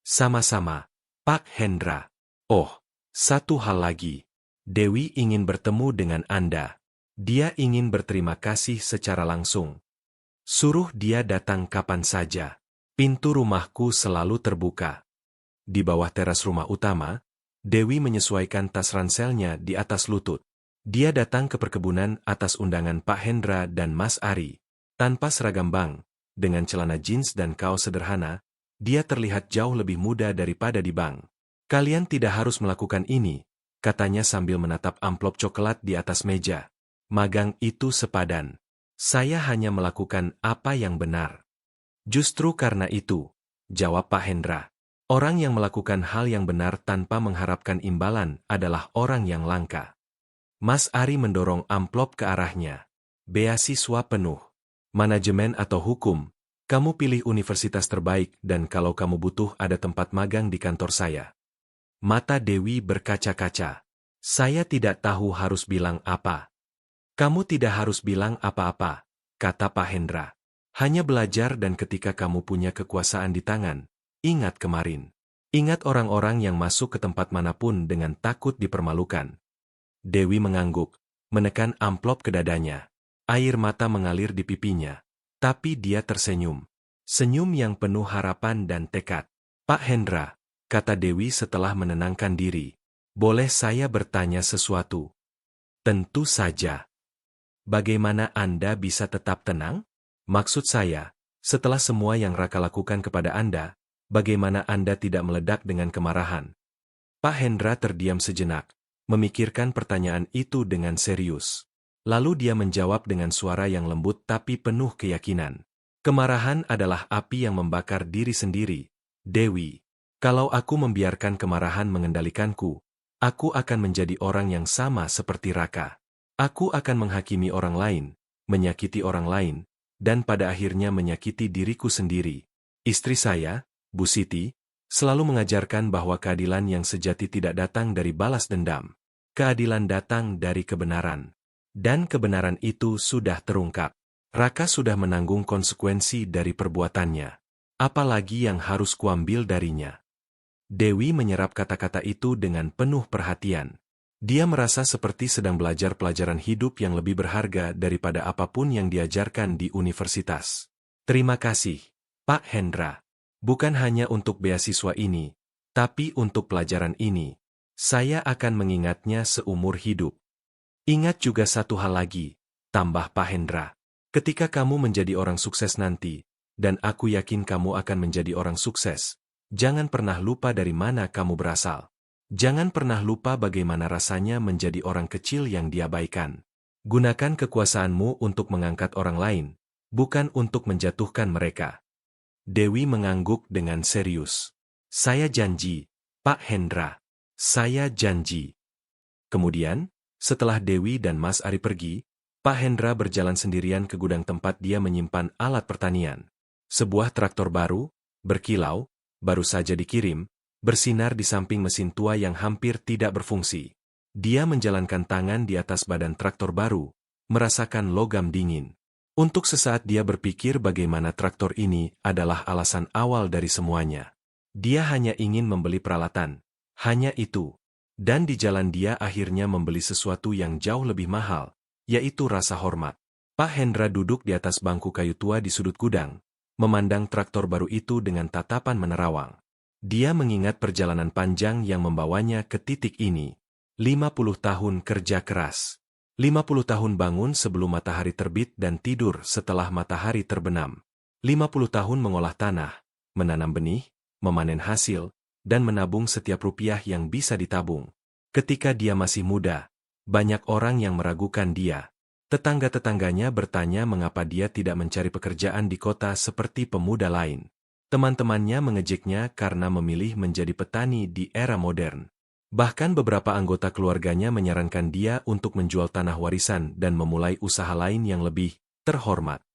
Sama-sama, Pak Hendra. Oh, satu hal lagi. Dewi ingin bertemu dengan Anda. Dia ingin berterima kasih secara langsung. Suruh dia datang kapan saja. Pintu rumahku selalu terbuka. Di bawah teras rumah utama, Dewi menyesuaikan tas ranselnya di atas lutut. Dia datang ke perkebunan atas undangan Pak Hendra dan Mas Ari. Tanpa seragam bank, dengan celana jeans dan kaos sederhana, dia terlihat jauh lebih muda daripada di bank. Kalian tidak harus melakukan ini, katanya sambil menatap amplop coklat di atas meja. Magang itu sepadan. Saya hanya melakukan apa yang benar. Justru karena itu, jawab Pak Hendra. Orang yang melakukan hal yang benar tanpa mengharapkan imbalan adalah orang yang langka. Mas Ari mendorong amplop ke arahnya. Beasiswa penuh. Manajemen atau hukum, kamu pilih universitas terbaik dan kalau kamu butuh ada tempat magang di kantor saya. Mata Dewi berkaca-kaca. Saya tidak tahu harus bilang apa. Kamu tidak harus bilang apa-apa, kata Pak Hendra. Hanya belajar dan ketika kamu punya kekuasaan di tangan, ingat kemarin. Ingat orang-orang yang masuk ke tempat manapun dengan takut dipermalukan. Dewi mengangguk, menekan amplop ke dadanya. Air mata mengalir di pipinya. Tapi dia tersenyum. Senyum yang penuh harapan dan tekad. Pak Hendra, kata Dewi setelah menenangkan diri. Boleh saya bertanya sesuatu? Tentu saja. Bagaimana Anda bisa tetap tenang? Maksud saya, setelah semua yang Raka lakukan kepada Anda, bagaimana Anda tidak meledak dengan kemarahan? Pak Hendra terdiam sejenak, memikirkan pertanyaan itu dengan serius. Lalu dia menjawab dengan suara yang lembut tapi penuh keyakinan. Kemarahan adalah api yang membakar diri sendiri. Dewi, kalau aku membiarkan kemarahan mengendalikanku, aku akan menjadi orang yang sama seperti Raka. Aku akan menghakimi orang lain, menyakiti orang lain, dan pada akhirnya menyakiti diriku sendiri. Istri saya, Bu Siti, selalu mengajarkan bahwa keadilan yang sejati tidak datang dari balas dendam. Keadilan datang dari kebenaran. Dan kebenaran itu sudah terungkap. Raka sudah menanggung konsekuensi dari perbuatannya. Apalagi yang harus kuambil darinya? Dewi menyerap kata-kata itu dengan penuh perhatian. Dia merasa seperti sedang belajar pelajaran hidup yang lebih berharga daripada apapun yang diajarkan di universitas. Terima kasih, Pak Hendra. Bukan hanya untuk beasiswa ini, Tapi untuk pelajaran ini, saya akan mengingatnya seumur hidup. Ingat juga satu hal lagi, tambah Pak Hendra. Ketika kamu menjadi orang sukses nanti, dan aku yakin kamu akan menjadi orang sukses, jangan pernah lupa dari mana kamu berasal. Jangan pernah lupa bagaimana rasanya menjadi orang kecil yang diabaikan. Gunakan kekuasaanmu untuk mengangkat orang lain, bukan untuk menjatuhkan mereka. Dewi mengangguk dengan serius. Saya janji, Pak Hendra. Saya janji. Kemudian, setelah Dewi dan Mas Ari pergi, Pak Hendra berjalan sendirian ke gudang tempat dia menyimpan alat pertanian. Sebuah traktor baru, berkilau, baru saja dikirim, bersinar di samping mesin tua yang hampir tidak berfungsi. Dia menjalankan tangan di atas badan traktor baru, merasakan logam dingin. Untuk sesaat dia berpikir bagaimana traktor ini adalah alasan awal dari semuanya. Dia hanya ingin membeli peralatan, hanya itu. Dan di jalan dia akhirnya membeli sesuatu yang jauh lebih mahal, yaitu rasa hormat. Pak Hendra duduk di atas bangku kayu tua di sudut gudang, memandang traktor baru itu dengan tatapan menerawang. Dia mengingat perjalanan panjang yang membawanya ke titik ini. 50 tahun kerja keras. 50 tahun bangun sebelum matahari terbit dan tidur setelah matahari terbenam. 50 tahun mengolah tanah, menanam benih, memanen hasil, dan menabung setiap rupiah yang bisa ditabung. Ketika dia masih muda, banyak orang yang meragukan dia. Tetangga-tetangganya bertanya mengapa dia tidak mencari pekerjaan di kota seperti pemuda lain. Teman-temannya mengejeknya karena memilih menjadi petani di era modern. Bahkan beberapa anggota keluarganya menyarankan dia untuk menjual tanah warisan dan memulai usaha lain yang lebih terhormat.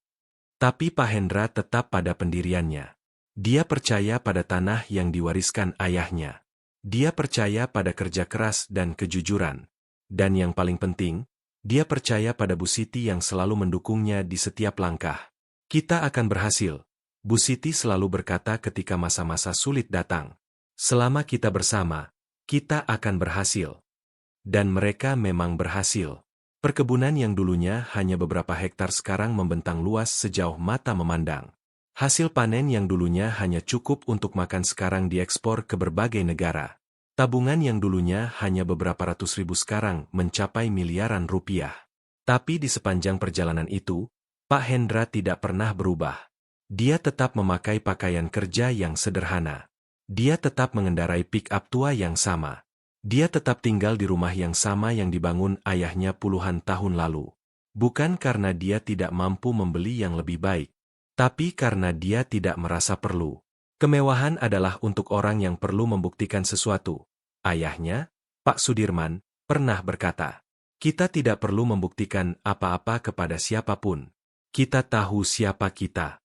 Tapi Pak Hendra tetap pada pendiriannya. Dia percaya pada tanah yang diwariskan ayahnya. Dia percaya pada kerja keras dan kejujuran. Dan yang paling penting, dia percaya pada Bu Siti yang selalu mendukungnya di setiap langkah. Kita akan berhasil, Bu Siti selalu berkata ketika masa-masa sulit datang. Selama kita bersama, kita akan berhasil. Dan mereka memang berhasil. Perkebunan yang dulunya hanya beberapa hektar sekarang membentang luas sejauh mata memandang. Hasil panen yang dulunya hanya cukup untuk makan sekarang diekspor ke berbagai negara. Tabungan yang dulunya hanya beberapa ratus ribu sekarang mencapai miliaran rupiah. Tapi di sepanjang perjalanan itu, Pak Hendra tidak pernah berubah. Dia tetap memakai pakaian kerja yang sederhana. Dia tetap mengendarai pick-up tua yang sama. Dia tetap tinggal di rumah yang sama yang dibangun ayahnya puluhan tahun lalu. Bukan karena dia tidak mampu membeli yang lebih baik, tapi karena dia tidak merasa perlu. Kemewahan adalah untuk orang yang perlu membuktikan sesuatu. Ayahnya, Pak Sudirman, pernah berkata, "Kita tidak perlu membuktikan apa-apa kepada siapapun. Kita tahu siapa kita."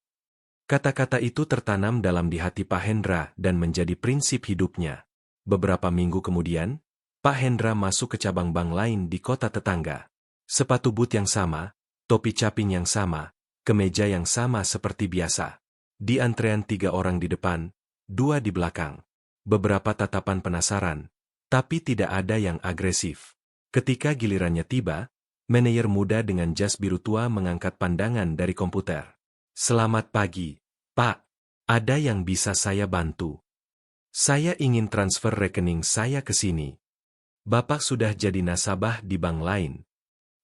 Kata-kata itu tertanam dalam di hati Pak Hendra dan menjadi prinsip hidupnya. Beberapa minggu kemudian, Pak Hendra masuk ke cabang bank lain di kota tetangga. Sepatu boot yang sama, topi caping yang sama, kemeja yang sama seperti biasa. Di antrean 3 orang di depan, 2 di belakang. Beberapa tatapan penasaran, tapi tidak ada yang agresif. Ketika gilirannya tiba, manajer muda dengan jas biru tua mengangkat pandangan dari komputer. "Selamat pagi, Pak. Ada yang bisa saya bantu? Saya ingin transfer rekening saya ke sini. Bapak sudah jadi nasabah di bank lain.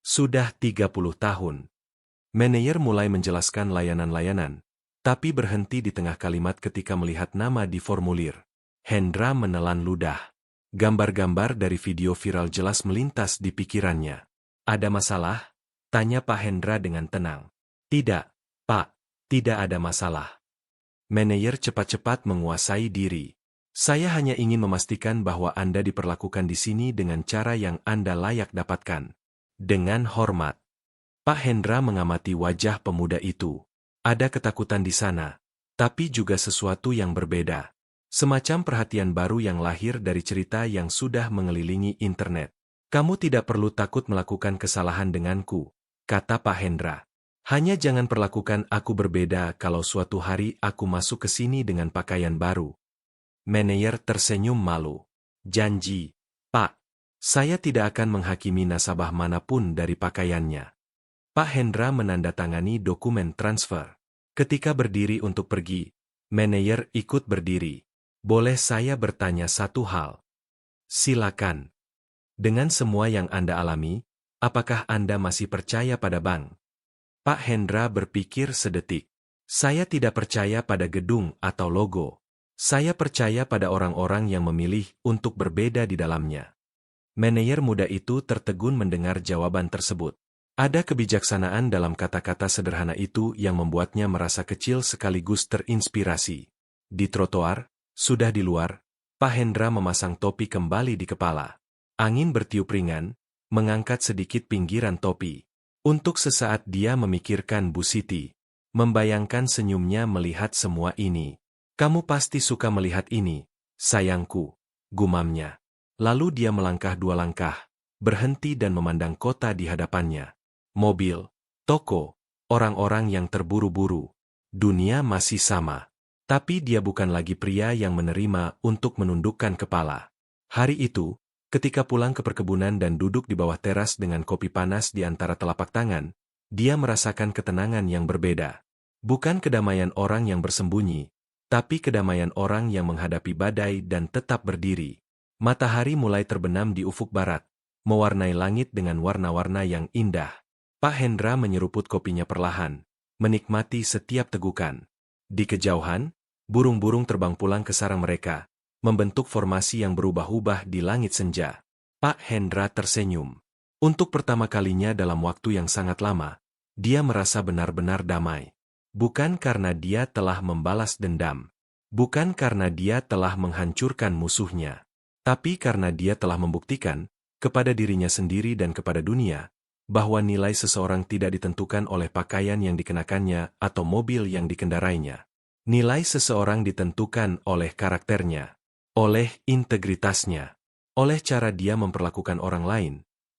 Sudah 30 tahun. Manajer mulai menjelaskan layanan-layanan, tapi berhenti di tengah kalimat ketika melihat nama di formulir. Hendra menelan ludah. Gambar-gambar dari video viral jelas melintas di pikirannya. "Ada masalah?" tanya Pak Hendra dengan tenang. "Tidak, Pak. Tidak ada masalah." Manajer cepat-cepat menguasai diri. "Saya hanya ingin memastikan bahwa Anda diperlakukan di sini dengan cara yang Anda layak dapatkan. Dengan hormat." Pak Hendra mengamati wajah pemuda itu. Ada ketakutan di sana, tapi juga sesuatu yang berbeda. Semacam perhatian baru yang lahir dari cerita yang sudah mengelilingi internet. "Kamu tidak perlu takut melakukan kesalahan denganku," kata Pak Hendra. "Hanya jangan perlakukan aku berbeda kalau suatu hari aku masuk ke sini dengan pakaian baru." Manajer tersenyum malu. "Janji, Pak. Saya tidak akan menghakimi nasabah manapun dari pakaiannya." Pak Hendra menandatangani dokumen transfer. Ketika berdiri untuk pergi, manajer ikut berdiri. Boleh saya bertanya satu hal? Silakan. Dengan semua yang Anda alami, apakah Anda masih percaya pada bank? Pak Hendra berpikir sedetik. Saya tidak percaya pada gedung atau logo. Saya percaya pada orang-orang yang memilih untuk berbeda di dalamnya. Manajer muda itu tertegun mendengar jawaban tersebut. Ada kebijaksanaan dalam kata-kata sederhana itu yang membuatnya merasa kecil sekaligus terinspirasi. Di trotoar, sudah di luar, Pak Hendra memasang topi kembali di kepala. Angin bertiup ringan, mengangkat sedikit pinggiran topi. Untuk sesaat dia memikirkan Bu Siti. Membayangkan senyumnya melihat semua ini. Kamu pasti suka melihat ini, sayangku, gumamnya. Lalu dia melangkah 2 langkah, berhenti dan memandang kota di hadapannya. Mobil, toko, orang-orang yang terburu-buru. Dunia masih sama. Tapi dia bukan lagi pria yang menerima untuk menundukkan kepala. Hari itu, ketika pulang ke perkebunan dan duduk di bawah teras dengan kopi panas di antara telapak tangan, dia merasakan ketenangan yang berbeda. Bukan kedamaian orang yang bersembunyi, tapi kedamaian orang yang menghadapi badai dan tetap berdiri. Matahari mulai terbenam di ufuk barat, mewarnai langit dengan warna-warna yang indah. Pak Hendra menyeruput kopinya perlahan, menikmati setiap tegukan. Di kejauhan, burung-burung terbang pulang ke sarang mereka, membentuk formasi yang berubah-ubah di langit senja. Pak Hendra tersenyum. Untuk pertama kalinya dalam waktu yang sangat lama, dia merasa benar-benar damai. Bukan karena dia telah membalas dendam. Bukan karena dia telah menghancurkan musuhnya. Tapi karena dia telah membuktikan, kepada dirinya sendiri dan kepada dunia, bahwa nilai seseorang tidak ditentukan oleh pakaian yang dikenakannya atau mobil yang dikendarainya. Nilai seseorang ditentukan oleh karakternya, oleh integritasnya, oleh cara dia memperlakukan orang lain,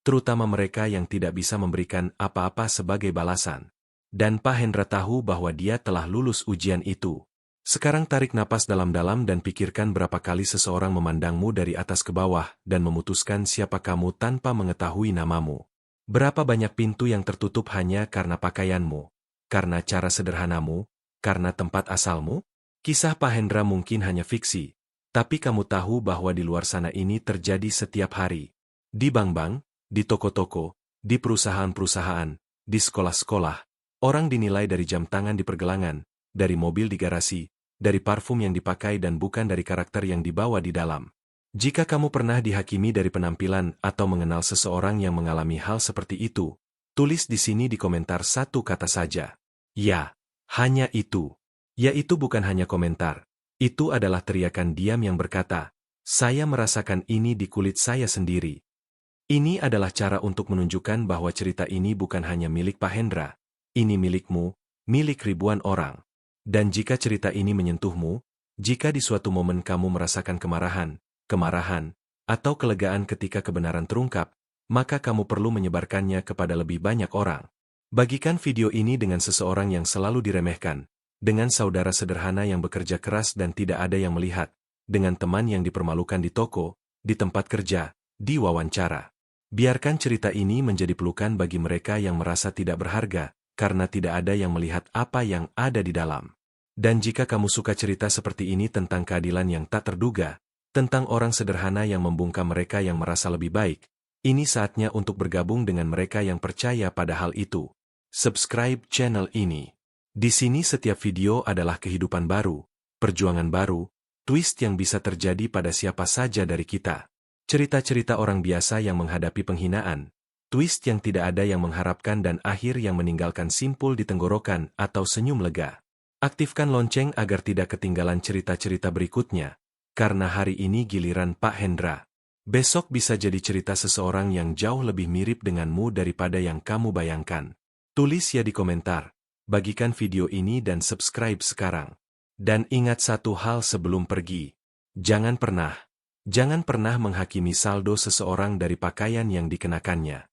terutama mereka yang tidak bisa memberikan apa-apa sebagai balasan. Dan Pak Hendra tahu bahwa dia telah lulus ujian itu. Sekarang tarik napas dalam-dalam dan pikirkan berapa kali seseorang memandangmu dari atas ke bawah dan memutuskan siapa kamu tanpa mengetahui namamu. Berapa banyak pintu yang tertutup hanya karena pakaianmu, karena cara sederhanamu, karena tempat asalmu? Kisah Pak Hendra mungkin hanya fiksi, tapi kamu tahu bahwa di luar sana ini terjadi setiap hari. Di bank-bank, di toko-toko, di perusahaan-perusahaan, di sekolah-sekolah, orang dinilai dari jam tangan di pergelangan, dari mobil di garasi, dari parfum yang dipakai dan bukan dari karakter yang dibawa di dalam. Jika kamu pernah dihakimi dari penampilan atau mengenal seseorang yang mengalami hal seperti itu, tulis di sini di komentar satu kata saja. Ya, hanya itu. Ya, itu bukan hanya komentar. Itu adalah teriakan diam yang berkata, saya merasakan ini di kulit saya sendiri. Ini adalah cara untuk menunjukkan bahwa cerita ini bukan hanya milik Pak Hendra. Ini milikmu, milik ribuan orang. Dan jika cerita ini menyentuhmu, jika di suatu momen kamu merasakan kemarahan, atau kelegaan ketika kebenaran terungkap, maka kamu perlu menyebarkannya kepada lebih banyak orang. Bagikan video ini dengan seseorang yang selalu diremehkan, dengan saudara sederhana yang bekerja keras dan tidak ada yang melihat, dengan teman yang dipermalukan di toko, di tempat kerja, di wawancara. Biarkan cerita ini menjadi pelukan bagi mereka yang merasa tidak berharga, karena tidak ada yang melihat apa yang ada di dalam. Dan jika kamu suka cerita seperti ini tentang keadilan yang tak terduga, tentang orang sederhana yang membungkam mereka yang merasa lebih baik, ini saatnya untuk bergabung dengan mereka yang percaya pada hal itu. Subscribe channel ini. Di sini setiap video adalah kehidupan baru, perjuangan baru, twist yang bisa terjadi pada siapa saja dari kita. Cerita-cerita orang biasa yang menghadapi penghinaan, twist yang tidak ada yang mengharapkan dan akhir yang meninggalkan simpul di tenggorokan atau senyum lega. Aktifkan lonceng agar tidak ketinggalan cerita-cerita berikutnya. Karena hari ini giliran Pak Hendra. Besok bisa jadi cerita seseorang yang jauh lebih mirip denganmu daripada yang kamu bayangkan. Tulis ya di komentar. Bagikan video ini dan subscribe sekarang. Dan ingat satu hal sebelum pergi. Jangan pernah menghakimi saldo seseorang dari pakaian yang dikenakannya.